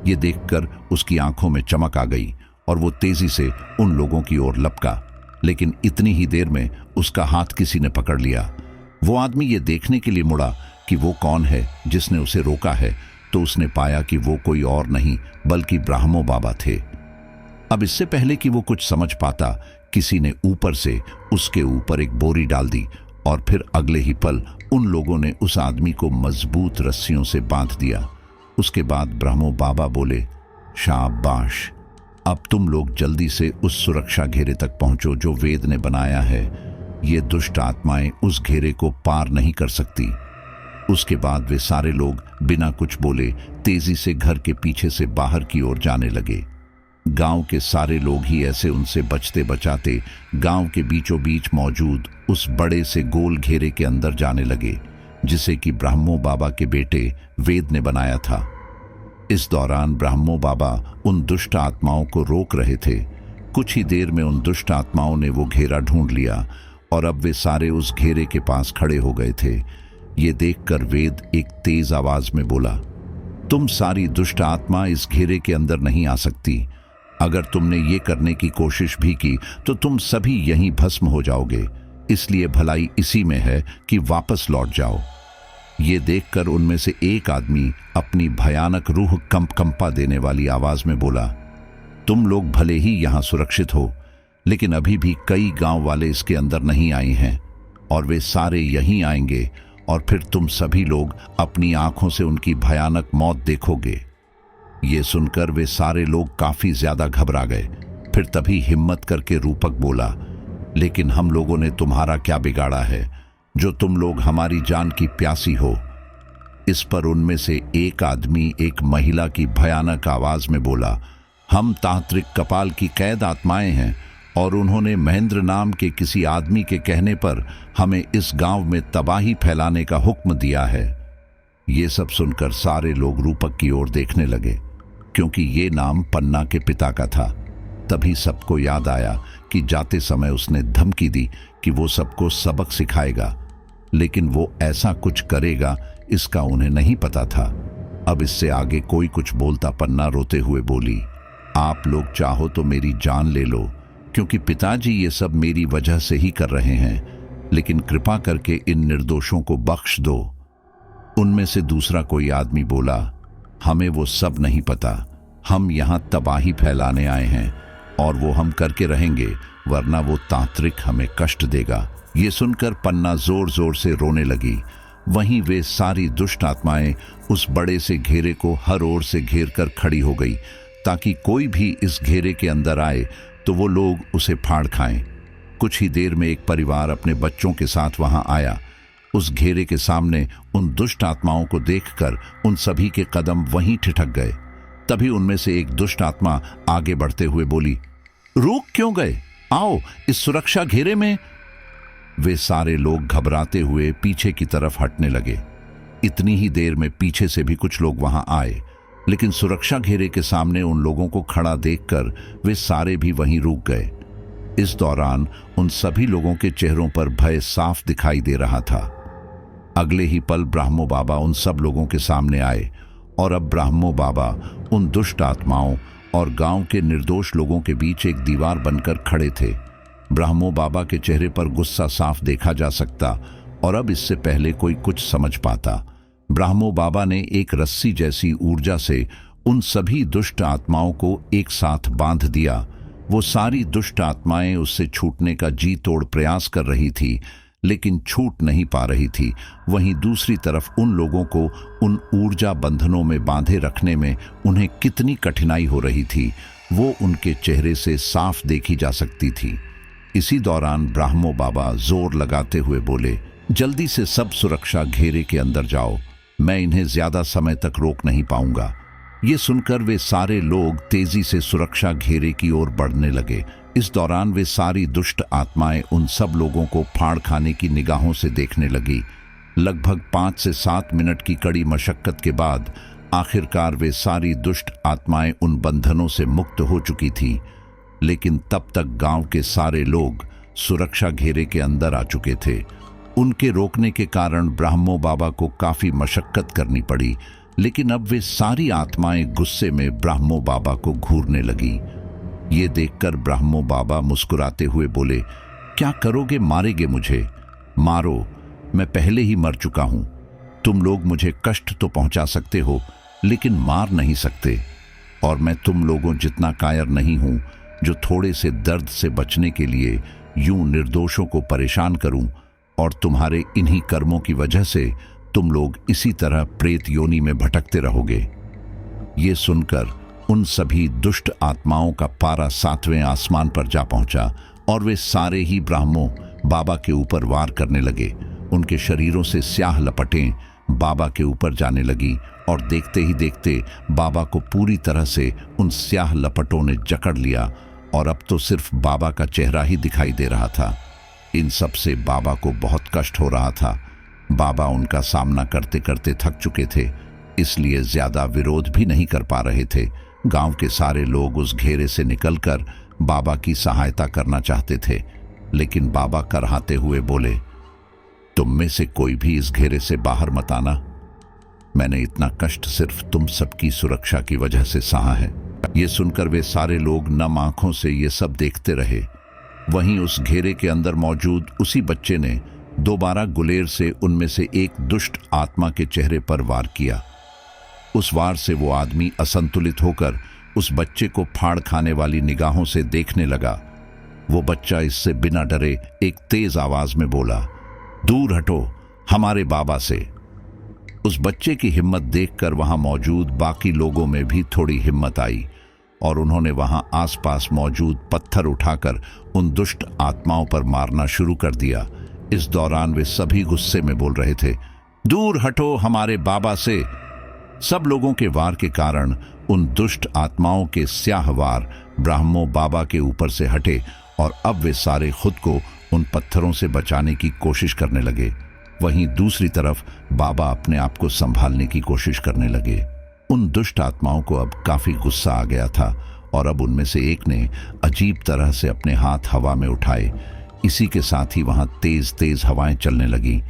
ये देखकर उसकी आंखों में चमक आ गई और वो तेजी से उन लोगों की ओर लपका, लेकिन इतनी ही देर में उसका हाथ किसी ने पकड़ लिया। वो आदमी ये देखने के लिए मुड़ा कि वो कौन है जिसने उसे रोका है, तो उसने पाया कि वो कोई और नहीं बल्कि ब्राह्मो बाबा थे। अब इससे पहले कि वो कुछ समझ पाता, किसी ने ऊपर से उसके ऊपर एक बोरी डाल दी और फिर अगले ही पल उन लोगों ने उस आदमी को मजबूत रस्सियों से बांध दिया। उसके बाद ब्राह्मो बाबा बोले, शाबाश, अब तुम लोग जल्दी से उस सुरक्षा घेरे तक पहुंचो जो वेद ने बनाया है। ये दुष्ट आत्माएं उस घेरे को पार नहीं कर सकती। उसके बाद वे सारे लोग बिना कुछ बोले तेजी से घर के पीछे से बाहर की ओर जाने लगे। गांव के सारे लोग ही ऐसे उनसे बचते बचाते गांव के बीचों बीच मौजूद उस बड़े से गोल घेरे के अंदर जाने लगे, जिसे कि ब्राह्मो बाबा के बेटे वेद ने बनाया था। इस दौरान ब्राह्मो बाबा उन दुष्ट आत्माओं को रोक रहे थे। कुछ ही देर में उन दुष्ट आत्माओं ने वो घेरा ढूंढ लिया और अब वे सारे उस घेरे के पास खड़े हो गए थे। ये देखकर वेद एक तेज आवाज में बोला, तुम सारी दुष्ट आत्मा इस घेरे के अंदर नहीं आ सकती। अगर तुमने ये करने की कोशिश भी की तो तुम सभी यहीं भस्म हो जाओगे। इसलिए भलाई इसी में है कि वापस लौट जाओ। ये देखकर उनमें से एक आदमी अपनी भयानक रूह कंपा देने वाली आवाज में बोला, तुम लोग भले ही यहां सुरक्षित हो, लेकिन अभी भी कई गांव वाले इसके अंदर नहीं आए हैं और वे सारे यहीं आएंगे और फिर तुम सभी लोग अपनी आंखों से उनकी भयानक मौत देखोगे। ये सुनकर वे सारे लोग काफी ज्यादा घबरा गए। फिर तभी हिम्मत करके रूपक बोला, लेकिन हम लोगों ने तुम्हारा क्या बिगाड़ा है जो तुम लोग हमारी जान की प्यासी हो। इस पर उनमें से एक आदमी एक महिला की भयानक आवाज में बोला, हम तांत्रिक कपाल की कैद आत्माएं हैं और उन्होंने महेंद्र नाम के किसी आदमी के कहने पर हमें इस गांव में तबाही फैलाने का हुक्म दिया है। ये सब सुनकर सारे लोग रूपक की ओर देखने लगे, क्योंकि ये नाम पन्ना के पिता का था। तभी सबको याद आया कि जाते समय उसने धमकी दी कि वो सबको सबक सिखाएगा, लेकिन वो ऐसा कुछ करेगा इसका उन्हें नहीं पता था। अब इससे आगे कोई कुछ बोलता पन्ना रोते हुए बोली, आप लोग चाहो तो मेरी जान ले लो, क्योंकि पिताजी ये सब मेरी वजह से ही कर रहे हैं, लेकिन कृपा करके इन निर्दोषों को बख्श दो। उनमें से दूसरा कोई आदमी बोला, हमें वो सब नहीं पता, हम यहाँ तबाही फैलाने आए हैं और वो हम करके रहेंगे, वरना वो तांत्रिक हमें कष्ट देगा। ये सुनकर पन्ना जोर जोर से रोने लगी। वहीं वे सारी दुष्ट आत्माएं उस बड़े से घेरे को हर ओर से घेर कर खड़ी हो गई, ताकि कोई भी इस घेरे के अंदर आए तो वो लोग उसे फाड़ खाएं। कुछ ही देर में एक परिवार अपने बच्चों के साथ वहां आया। उस घेरे के सामने उन दुष्ट आत्माओं को देखकर उन सभी के कदम वहीं ठिठक गए। तभी उनमें से एक दुष्ट आत्मा आगे बढ़ते हुए बोली, रुक क्यों गए? आओ इस सुरक्षा घेरे में। वे सारे लोग घबराते हुए पीछे की तरफ हटने लगे। इतनी ही देर में पीछे से भी कुछ लोग वहां आए, लेकिन सुरक्षा घेरे के सामने उन लोगों को खड़ा देखकर वे सारे भी वहीं रुक गए। इस दौरान उन सभी लोगों के चेहरों पर भय साफ दिखाई दे रहा था। अगले ही पल ब्राह्मो बाबा उन सब लोगों के सामने आए और अब ब्राह्मो बाबा उन दुष्ट आत्माओं और गांव के निर्दोष लोगों के बीच एक दीवार बनकर खड़े थे। ब्राह्मो बाबा के चेहरे पर गुस्सा साफ देखा जा सकता और अब इससे पहले कोई कुछ समझ पाता, ब्राह्मो बाबा ने एक रस्सी जैसी ऊर्जा से उन सभी दुष्ट आत्माओं को एक साथ बांध दिया। वो सारी दुष्ट आत्माएं उससे छूटने का जी तोड़ प्रयास कर रही थी, लेकिन छूट नहीं पा रही थी। वहीं दूसरी तरफ उन लोगों को उन ऊर्जा बंधनों में बांधे रखने में उन्हें कितनी कठिनाई हो रही थी, वो उनके चेहरे से साफ देखी जा सकती थी। इसी दौरान ब्राह्मो बाबा जोर लगाते हुए बोले, जल्दी से सब सुरक्षा घेरे के अंदर जाओ, मैं इन्हें ज्यादा समय तक रोक नहीं पाऊंगा। ये सुनकर वे सारे लोग तेजी से सुरक्षा घेरे की ओर बढ़ने लगे। इस दौरान वे सारी दुष्ट आत्माएं उन सब लोगों को फाड़ खाने की निगाहों से देखने लगी। लगभग 5 से 7 मिनट की कड़ी मशक्कत के बाद आखिरकार वे सारी दुष्ट आत्माएं उन बंधनों से मुक्त हो चुकी थीं। लेकिन तब तक गांव के सारे लोग सुरक्षा घेरे के अंदर आ चुके थे। उनके रोकने के कारण ब्राह्मो बाबा को काफी मशक्कत करनी पड़ी, लेकिन अब वे सारी आत्माएं गुस्से में ब्राह्मो बाबा को घूरने लगी। ये देखकर ब्राह्मो बाबा मुस्कुराते हुए बोले, क्या करोगे? मारेगे मुझे? मारो, मैं पहले ही मर चुका हूं। तुम लोग मुझे कष्ट तो पहुंचा सकते हो, लेकिन मार नहीं सकते। और मैं तुम लोगों जितना कायर नहीं हूं जो थोड़े से दर्द से बचने के लिए यूं निर्दोषों को परेशान करूं, और तुम्हारे इन्हीं कर्मों की वजह से तुम लोग इसी तरह प्रेत योनि में भटकते रहोगे। ये सुनकर उन सभी दुष्ट आत्माओं का पारा 7वें आसमान पर जा पहुंचा और वे सारे ही ब्राह्मो बाबा के ऊपर वार करने लगे। उनके शरीरों से स्याह लपटें बाबा के ऊपर जाने लगी और देखते ही देखते बाबा को पूरी तरह से उन स्याह लपटों ने जकड़ लिया और अब तो सिर्फ बाबा का चेहरा ही दिखाई दे रहा था। इन सब से बाबा को बहुत कष्ट हो रहा था। बाबा उनका सामना करते करते थक चुके थे, इसलिए ज्यादा विरोध भी नहीं कर पा रहे थे। गांव के सारे लोग उस घेरे से निकलकर बाबा की सहायता करना चाहते थे, लेकिन बाबा करहाते हुए बोले, तुम में से कोई भी इस घेरे से बाहर मत आना। मैंने इतना कष्ट सिर्फ तुम सबकी सुरक्षा की वजह से सहा है। ये सुनकर वे सारे लोग नम आंखों से ये सब देखते रहे। वहीं उस घेरे के अंदर मौजूद उसी बच्चे ने दोबारा गुलेर से उनमें से एक दुष्ट आत्मा के चेहरे पर वार किया। उस वार से वो आदमी असंतुलित होकर उस बच्चे को फाड़ खाने वाली निगाहों से देखने लगा। वो बच्चा इससे बिना डरे एक तेज आवाज में बोला, दूर हटो हमारे बाबा से। उस बच्चे की हिम्मत देखकर वहां मौजूद बाकी लोगों में भी थोड़ी हिम्मत आई और उन्होंने वहां आसपास मौजूद पत्थर उठाकर उन दुष्ट आत्माओं पर मारना शुरू कर दिया। इस दौरान वे सभी गुस्से में बोल रहे थे, दूर हटो हमारे बाबा से। सब लोगों के वार के कारण उन दुष्ट आत्माओं के स्याह वार ब्राह्मो बाबा के ऊपर से हटे और अब वे सारे खुद को उन पत्थरों से बचाने की कोशिश करने लगे। वहीं दूसरी तरफ बाबा अपने आप को संभालने की कोशिश करने लगे। उन दुष्ट आत्माओं को अब काफी गुस्सा आ गया था और अब उनमें से एक ने अजीब तरह से अपने हाथ हवा में उठाए। इसी के साथ ही वहां तेज तेज हवाएं चलने लगी।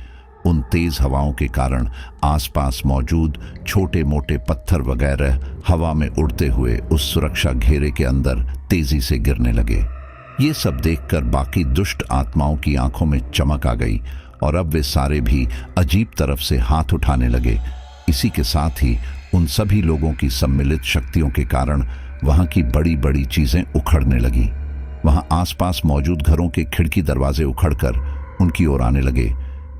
उन तेज हवाओं के कारण आसपास मौजूद छोटे मोटे पत्थर वगैरह हवा में उड़ते हुए उस सुरक्षा घेरे के अंदर तेजी से गिरने लगे। ये सब देखकर बाकी दुष्ट आत्माओं की आंखों में चमक आ गई और अब वे सारे भी अजीब तरफ से हाथ उठाने लगे। इसी के साथ ही उन सभी लोगों की सम्मिलित शक्तियों के कारण वहां की बड़ी बड़ी चीजें उखड़ने लगी। वहां आसपास मौजूद घरों के खिड़की दरवाजे उखड़कर उनकी ओर आने लगे।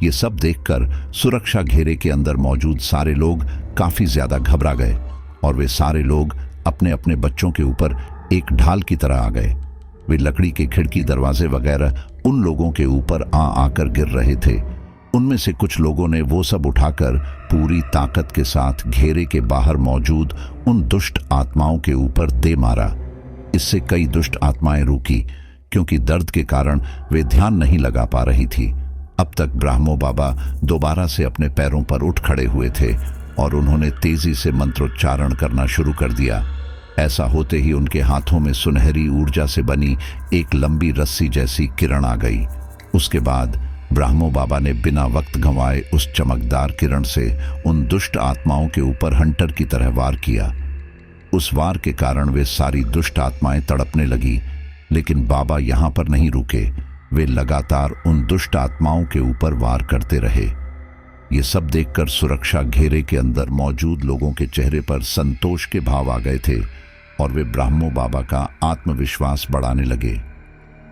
ये सब देखकर सुरक्षा घेरे के अंदर मौजूद सारे लोग काफी ज्यादा घबरा गए और वे सारे लोग अपने अपने बच्चों के ऊपर एक ढाल की तरह आ गए। वे लकड़ी के खिड़की दरवाजे वगैरह उन लोगों के ऊपर आकर गिर रहे थे। उनमें से कुछ लोगों ने वो सब उठाकर पूरी ताकत के साथ घेरे के बाहर मौजूद उन दुष्ट आत्माओं के ऊपर दे मारा। इससे कई दुष्ट आत्माएं रुकी, क्योंकि दर्द के कारण वे ध्यान नहीं लगा पा रही थी। अब तक ब्राह्मो बाबा दोबारा से अपने पैरों पर उठ खड़े हुए थे और उन्होंने तेजी से मंत्रोच्चारण करना शुरू कर दिया। ऐसा होते ही उनके हाथों में सुनहरी ऊर्जा से बनी एक लंबी रस्सी जैसी किरण आ गई। उसके बाद ब्राह्मो बाबा ने बिना वक्त गंवाए उस चमकदार किरण से उन दुष्ट आत्माओं के ऊपर हंटर की तरह वार किया। उस वार के कारण वे सारी दुष्ट आत्माएं तड़पने लगी, लेकिन बाबा यहां पर नहीं रुके। वे लगातार उन दुष्ट आत्माओं के ऊपर वार करते रहे। ये सब देखकर सुरक्षा घेरे के अंदर मौजूद लोगों के चेहरे पर संतोष के भाव आ गए थे और वे ब्राह्मो बाबा का आत्मविश्वास बढ़ाने लगे।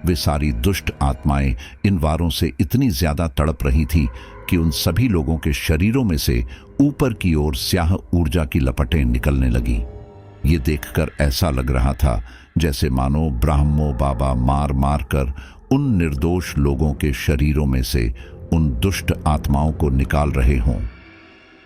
वे सारी दुष्ट आत्माएं इन वारों से इतनी ज्यादा तड़प रही थी कि उन सभी लोगों के शरीरों में से ऊपर की ओर स्याह ऊर्जा की लपटें निकलने लगी। ये देखकर ऐसा लग रहा था जैसे मानो ब्राह्मो बाबा मार मार कर उन निर्दोष लोगों के शरीरों में से उन दुष्ट आत्माओं को निकाल रहे हों।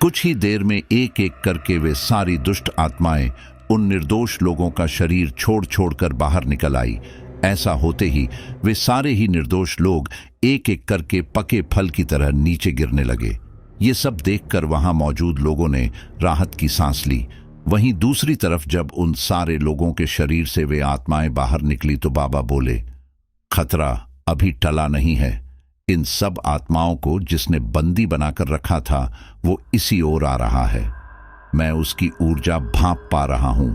कुछ ही देर में एक एक करके वे सारी दुष्ट आत्माएं उन निर्दोष लोगों का शरीर छोड़ छोड़कर बाहर निकल आई। ऐसा होते ही वे सारे ही निर्दोष लोग एक एक करके पके फल की तरह नीचे गिरने लगे। ये सब देखकर वहां मौजूद लोगों ने राहत की सांस ली। वहीं दूसरी तरफ जब उन सारे लोगों के शरीर से वे आत्माएं बाहर निकली तो बाबा बोले, खतरा अभी टला नहीं है। इन सब आत्माओं को जिसने बंदी बनाकर रखा था वो इसी ओर आ रहा है। मैं उसकी ऊर्जा भांप पा रहा हूं।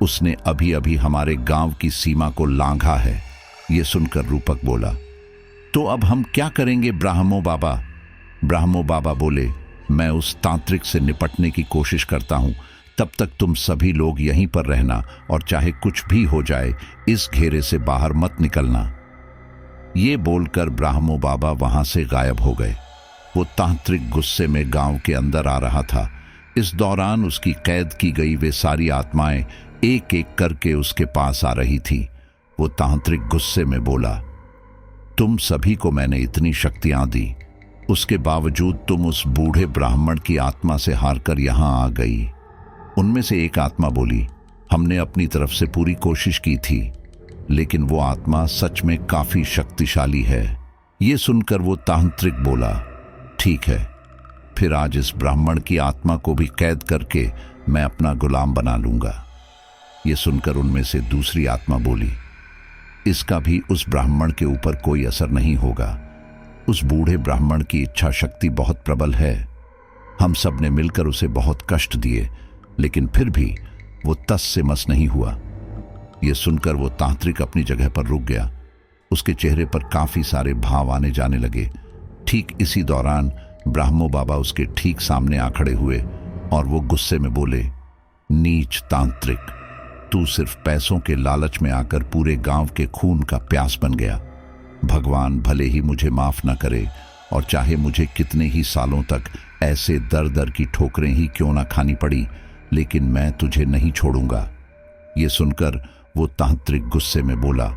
उसने अभी अभी हमारे गांव की सीमा को लांघा है। ये सुनकर रूपक बोला, तो अब हम क्या करेंगे ब्राह्मो बाबा? ब्राह्मो बाबा बोले, मैं उस तांत्रिक से निपटने की कोशिश करता हूं। तब तक तुम सभी लोग यहीं पर रहना और चाहे कुछ भी हो जाए इस घेरे से बाहर मत निकलना। ये बोलकर ब्राह्मो बाबा वहां से गायब हो गए। वो तांत्रिक गुस्से में गांव के अंदर आ रहा था। इस दौरान उसकी कैद की गई वे सारी आत्माएं एक एक करके उसके पास आ रही थी। वो तांत्रिक गुस्से में बोला, तुम सभी को मैंने इतनी शक्तियां दी, उसके बावजूद तुम उस बूढ़े ब्राह्मण की आत्मा से हारकर यहां आ गई। उनमें से एक आत्मा बोली, हमने अपनी तरफ से पूरी कोशिश की थी, लेकिन वो आत्मा सच में काफी शक्तिशाली है। ये सुनकर वो तांत्रिक बोला, ठीक है, फिर आज इस ब्राह्मण की आत्मा को भी कैद करके मैं अपना गुलाम बना लूंगा। ये सुनकर उनमें से दूसरी आत्मा बोली, इसका भी उस ब्राह्मण के ऊपर कोई असर नहीं होगा। उस बूढ़े ब्राह्मण की इच्छा शक्ति बहुत प्रबल है। हम सब ने मिलकर उसे बहुत कष्ट दिए, लेकिन फिर भी वो तस से मस नहीं हुआ। ये सुनकर वो तांत्रिक अपनी जगह पर रुक गया। उसके चेहरे पर काफी सारे भाव आने जाने लगे। ठीक इसी दौरान ब्राह्मो बाबा उसके ठीक सामने आ खड़े हुए और वो गुस्से में बोले, नीच तांत्रिक, तू सिर्फ पैसों के लालच में आकर पूरे गांव के खून का प्यास बन गया। भगवान भले ही मुझे माफ न करे और चाहे मुझे कितने ही सालों तक ऐसे दर दर की ठोकरें ही क्यों ना खानी पड़ी, लेकिन मैं तुझे नहीं छोड़ूंगा। ये सुनकर वो तांत्रिक गुस्से में बोला,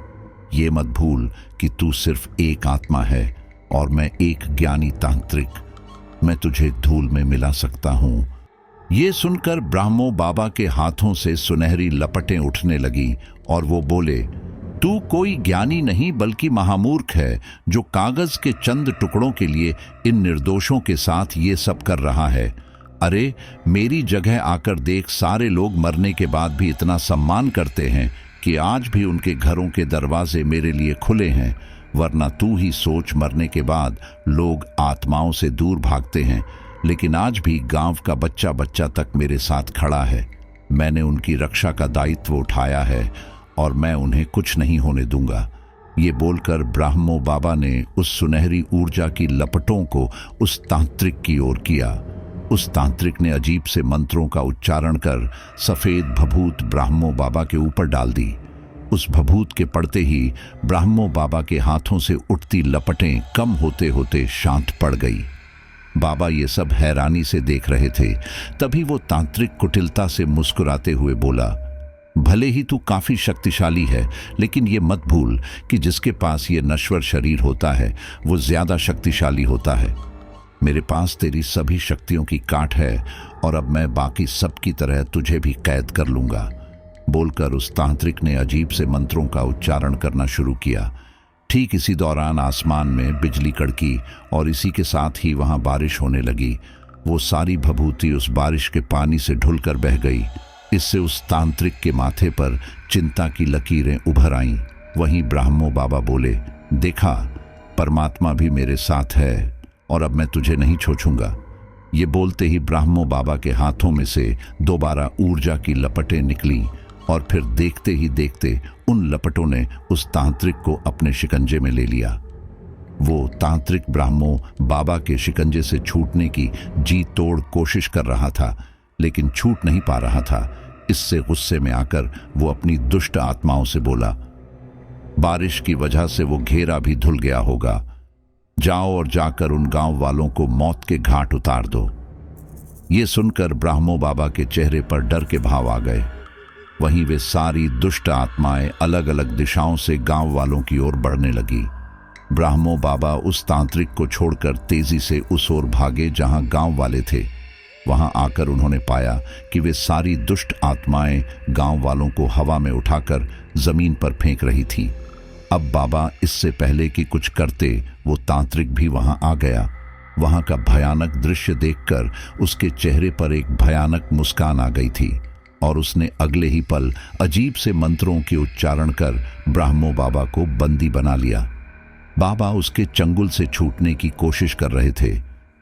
ये मत भूल कि तू सिर्फ एक आत्मा है और मैं एक ज्ञानी तांत्रिक। मैं तुझे धूल में मिला सकता हूं। ये सुनकर ब्राह्मो बाबा के हाथों से सुनहरी लपटें उठने लगी और वो बोले, तू कोई ज्ञानी नहीं बल्कि महामूर्ख है जो कागज के चंद टुकड़ों के लिए इन निर्दोषों के साथ ये सब कर रहा है। अरे मेरी जगह आकर देख, सारे लोग मरने के बाद भी इतना सम्मान करते हैं कि आज भी उनके घरों के दरवाजे मेरे लिए खुले हैं, वरना तू ही सोच, मरने के बाद लोग आत्माओं से दूर भागते हैं, लेकिन आज भी गांव का बच्चा बच्चा तक मेरे साथ खड़ा है। मैंने उनकी रक्षा का दायित्व उठाया है और मैं उन्हें कुछ नहीं होने दूंगा। ये बोलकर ब्राह्मो बाबा ने उस सुनहरी ऊर्जा की लपटों को उस तांत्रिक की ओर किया। उस तांत्रिक ने अजीब से मंत्रों का उच्चारण कर सफेद भभूत ब्राह्मो बाबा के ऊपर डाल दी। उस भभूत के पड़ते ही ब्राह्मो बाबा के हाथों से उठती लपटें कम होते होते शांत पड़ गई। बाबा ये सब हैरानी से देख रहे थे। तभी वो तांत्रिक कुटिलता से मुस्कुराते हुए बोला, भले ही तू काफी शक्तिशाली है, लेकिन ये मत भूल कि जिसके पास ये नश्वर शरीर होता है वो ज्यादा शक्तिशाली होता है। मेरे पास तेरी सभी शक्तियों की काट है और अब मैं बाकी सब की तरह तुझे भी कैद कर लूंगा। बोलकर उस तांत्रिक ने अजीब से मंत्रों का उच्चारण करना शुरू किया। ठीक इसी दौरान आसमान में बिजली कड़की और इसी के साथ ही वहां बारिश होने लगी। वो सारी भभूति उस बारिश के पानी से ढुलकर बह गई। इससे उस तांत्रिक के माथे पर चिंता की लकीरें उभर आईं। वहीं ब्राह्मो बाबा बोले, देखा, परमात्मा भी मेरे साथ है और अब मैं तुझे नहीं छोड़ूंगा। ये बोलते ही ब्राह्मो बाबा के हाथों में से दोबारा ऊर्जा की लपटें निकली और फिर देखते ही देखते उन लपटों ने उस तांत्रिक को अपने शिकंजे में ले लिया। वो तांत्रिक ब्राह्मो बाबा के शिकंजे से छूटने की जी तोड़ कोशिश कर रहा था, लेकिन छूट नहीं पा रहा था। इससे गुस्से में आकर वो अपनी दुष्ट आत्माओं से बोला, बारिश की वजह से वो घेरा भी धुल गया होगा। जाओ और जाकर उन गांव वालों को मौत के घाट उतार दो। ये सुनकर ब्राह्मो बाबा के चेहरे पर डर के भाव आ गए। वहीं वे सारी दुष्ट आत्माएं अलग अलग दिशाओं से गांव वालों की ओर बढ़ने लगी। ब्राह्मो बाबा उस तांत्रिक को छोड़कर तेजी से उस ओर भागे जहां गांव वाले थे। वहां आकर उन्होंने पाया कि वे सारी दुष्ट आत्माएं गांव वालों को हवा में उठाकर जमीन पर फेंक रही थी। अब बाबा इससे पहले कि कुछ करते, वो तांत्रिक भी वहां आ गया। वहां का भयानक दृश्य देखकर उसके चेहरे पर एक भयानक मुस्कान आ गई थी और उसने अगले ही पल अजीब से मंत्रों के उच्चारण कर ब्राह्मो बाबा को बंदी बना लिया। बाबा उसके चंगुल से छूटने की कोशिश कर रहे थे।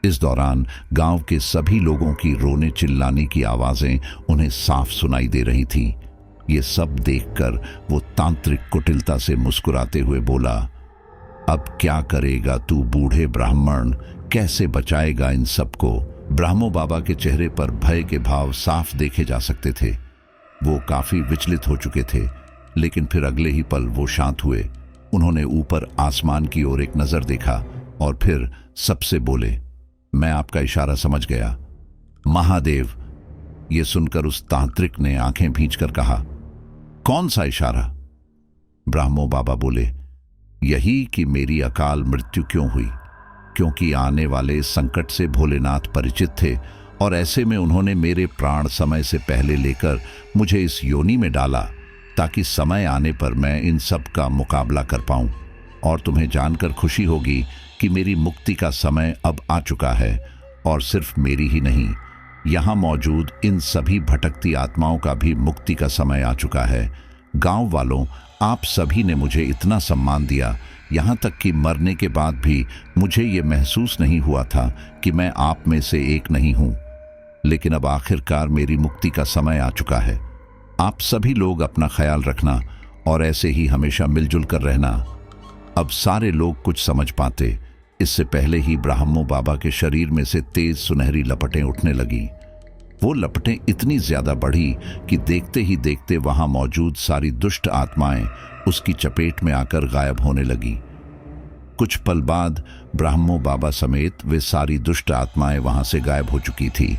इस दौरान गांव के सभी लोगों की रोने चिल्लाने की आवाजें उन्हें साफ सुनाई दे रही थीं। ये सब देखकर वो तांत्रिक कुटिलता से मुस्कुराते हुए बोला, अब क्या करेगा तू बूढ़े ब्राह्मण, कैसे बचाएगा इन सबको? ब्राह्मो बाबा के चेहरे पर भय के भाव साफ देखे जा सकते थे। वो काफी विचलित हो चुके थे, लेकिन फिर अगले ही पल वो शांत हुए। उन्होंने ऊपर आसमान की ओर एक नजर देखा और फिर सबसे बोले, मैं आपका इशारा समझ गया, महादेव। ये सुनकर उस तांत्रिक ने आंखें भींचकर कहा, कौन सा इशारा? ब्राह्मो बाबा बोले, यही कि मेरी अकाल मृत्यु क्यों हुई, क्योंकि आने वाले संकट से भोलेनाथ परिचित थे और ऐसे में उन्होंने मेरे प्राण समय से पहले लेकर मुझे इस योनि में डाला ताकि समय आने पर मैं इन सब का मुकाबला कर पाऊं। और तुम्हें जानकर खुशी होगी कि मेरी मुक्ति का समय अब आ चुका है, और सिर्फ मेरी ही नहीं, यहाँ मौजूद इन सभी भटकती आत्माओं का भी मुक्ति का समय आ चुका है। गांव वालों, आप सभी ने मुझे इतना सम्मान दिया, यहाँ तक कि मरने के बाद भी मुझे ये महसूस नहीं हुआ था कि मैं आप में से एक नहीं हूँ। लेकिन अब आखिरकार मेरी मुक्ति का समय आ चुका है। आप सभी लोग अपना ख्याल रखना और ऐसे ही हमेशा मिलजुल कर रहना। अब सारे लोग कुछ समझ पाते, इससे पहले ही ब्राह्मो बाबा के शरीर में से तेज सुनहरी लपटें उठने लगी। वो लपटें इतनी ज्यादा बढ़ी कि देखते ही देखते वहां मौजूद सारी दुष्ट आत्माएं उसकी चपेट में आकर गायब होने लगी। कुछ पल बाद ब्राह्मो बाबा समेत वे सारी दुष्ट आत्माएं वहां से गायब हो चुकी थी।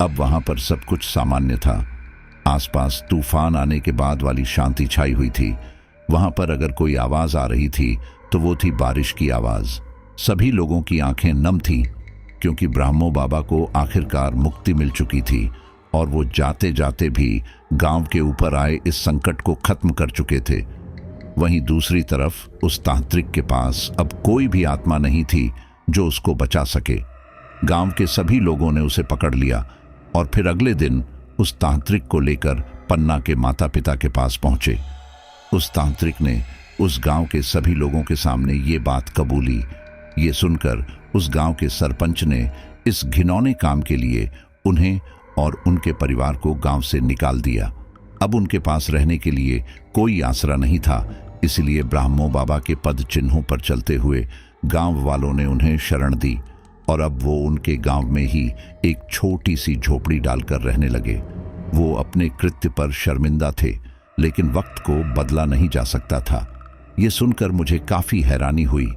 अब वहां पर सब कुछ सामान्य था। आसपास तूफान आने के बाद वाली शांति छाई हुई थी। वहां पर अगर कोई आवाज आ रही थी तो वो थी बारिश की आवाज। सभी लोगों की आंखें नम थीं, क्योंकि ब्राह्मो बाबा को आखिरकार मुक्ति मिल चुकी थी और वो जाते जाते भी गांव के ऊपर आए इस संकट को खत्म कर चुके थे। वहीं दूसरी तरफ उस तांत्रिक के पास अब कोई भी आत्मा नहीं थी जो उसको बचा सके। गांव के सभी लोगों ने उसे पकड़ लिया और फिर अगले दिन उस तांत्रिक को लेकर पन्ना के माता पिता के पास पहुंचे। उस तांत्रिक ने उस गांव के सभी लोगों के सामने ये बात कबूली। ये सुनकर उस गांव के सरपंच ने इस घिनौने काम के लिए उन्हें और उनके परिवार को गांव से निकाल दिया। अब उनके पास रहने के लिए कोई आसरा नहीं था, इसलिए ब्राह्मो बाबा के पद चिन्हों पर चलते हुए गांव वालों ने उन्हें शरण दी और अब वो उनके गांव में ही एक छोटी सी झोपड़ी डालकर रहने लगे। वो अपने कृत्य पर शर्मिंदा थे, लेकिन वक्त को बदला नहीं जा सकता था। ये सुनकर मुझे काफी हैरानी हुई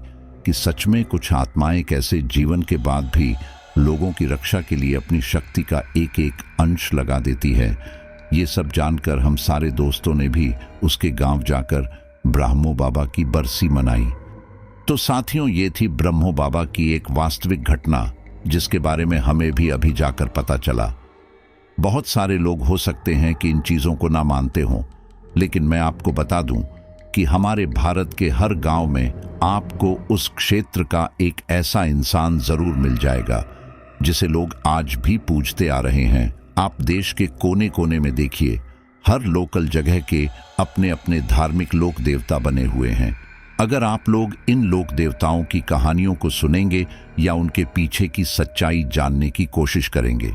कि सच में कुछ आत्माएं कैसे जीवन के बाद भी लोगों की रक्षा के लिए अपनी शक्ति का एक एक अंश लगा देती है। ये सब जानकर हम सारे दोस्तों ने भी उसके गांव जाकर ब्राह्मो बाबा की बरसी मनाई। तो साथियों, ये थी ब्रह्मो बाबा की एक वास्तविक घटना, जिसके बारे में हमें भी अभी जाकर पता चला। बहुत सारे लोग हो सकते हैं कि इन चीजों को ना मानते हों, लेकिन मैं आपको बता दूं कि हमारे भारत के हर गांव में आपको उस क्षेत्र का एक ऐसा इंसान जरूर मिल जाएगा जिसे लोग आज भी पूजते आ रहे हैं। आप देश के कोने कोने में देखिए, हर लोकल जगह के अपने अपने धार्मिक लोक देवता बने हुए हैं। अगर आप लोग इन लोक देवताओं की कहानियों को सुनेंगे या उनके पीछे की सच्चाई जानने की कोशिश करेंगे,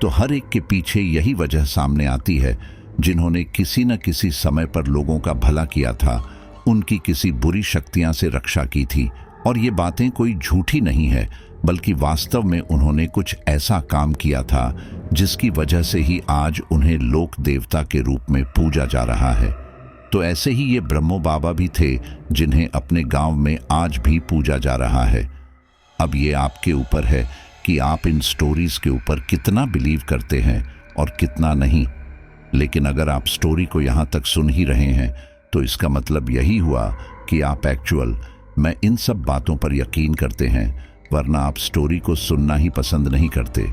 तो हर एक के पीछे यही वजह सामने आती है, जिन्होंने किसी न किसी समय पर लोगों का भला किया था, उनकी किसी बुरी शक्तियां से रक्षा की थी और ये बातें कोई झूठी नहीं है, बल्कि वास्तव में उन्होंने कुछ ऐसा काम किया था जिसकी वजह से ही आज उन्हें लोक देवता के रूप में पूजा जा रहा है। तो ऐसे ही ये ब्रह्मो बाबा भी थे जिन्हें अपने गांव में आज भी पूजा जा रहा है। अब ये आपके ऊपर है कि आप इन स्टोरीज के ऊपर कितना बिलीव करते हैं और कितना नहीं। लेकिन अगर आप स्टोरी को यहाँ तक सुन ही रहे हैं तो इसका मतलब यही हुआ कि आप मैं इन सब बातों पर यकीन करते हैं, वरना आप स्टोरी को सुनना ही पसंद नहीं करते।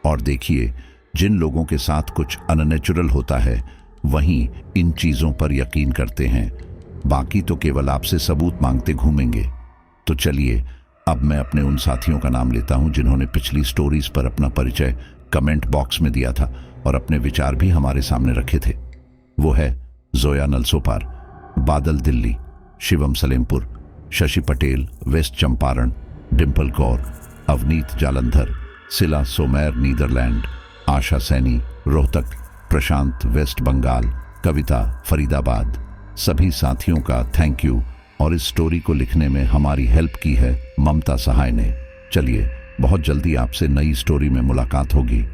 और देखिए, जिन लोगों के साथ कुछ अननेचुरल होता है वहीं इन चीज़ों पर यकीन करते हैं, बाकी तो केवल आपसे सबूत मांगते घूमेंगे। तो चलिए, अब मैं अपने उन साथियों का नाम लेता हूं जिन्होंने पिछली स्टोरीज पर अपना परिचय कमेंट बॉक्स में दिया था और अपने विचार भी हमारे सामने रखे थे। वो है जोया नलसोपार, बादल दिल्ली, शिवम सलेमपुर, शशि पटेल वेस्ट चंपारण, डिम्पल कौर, अवनीत जालंधर, सिला सोमैर नीदरलैंड, आशा सैनी रोहतक, प्रशांत वेस्ट बंगाल, कविता फरीदाबाद। सभी साथियों का थैंक यू। और इस स्टोरी को लिखने में हमारी हेल्प की है ममता सहाय ने। चलिए, बहुत जल्दी आपसे नई स्टोरी में मुलाकात होगी।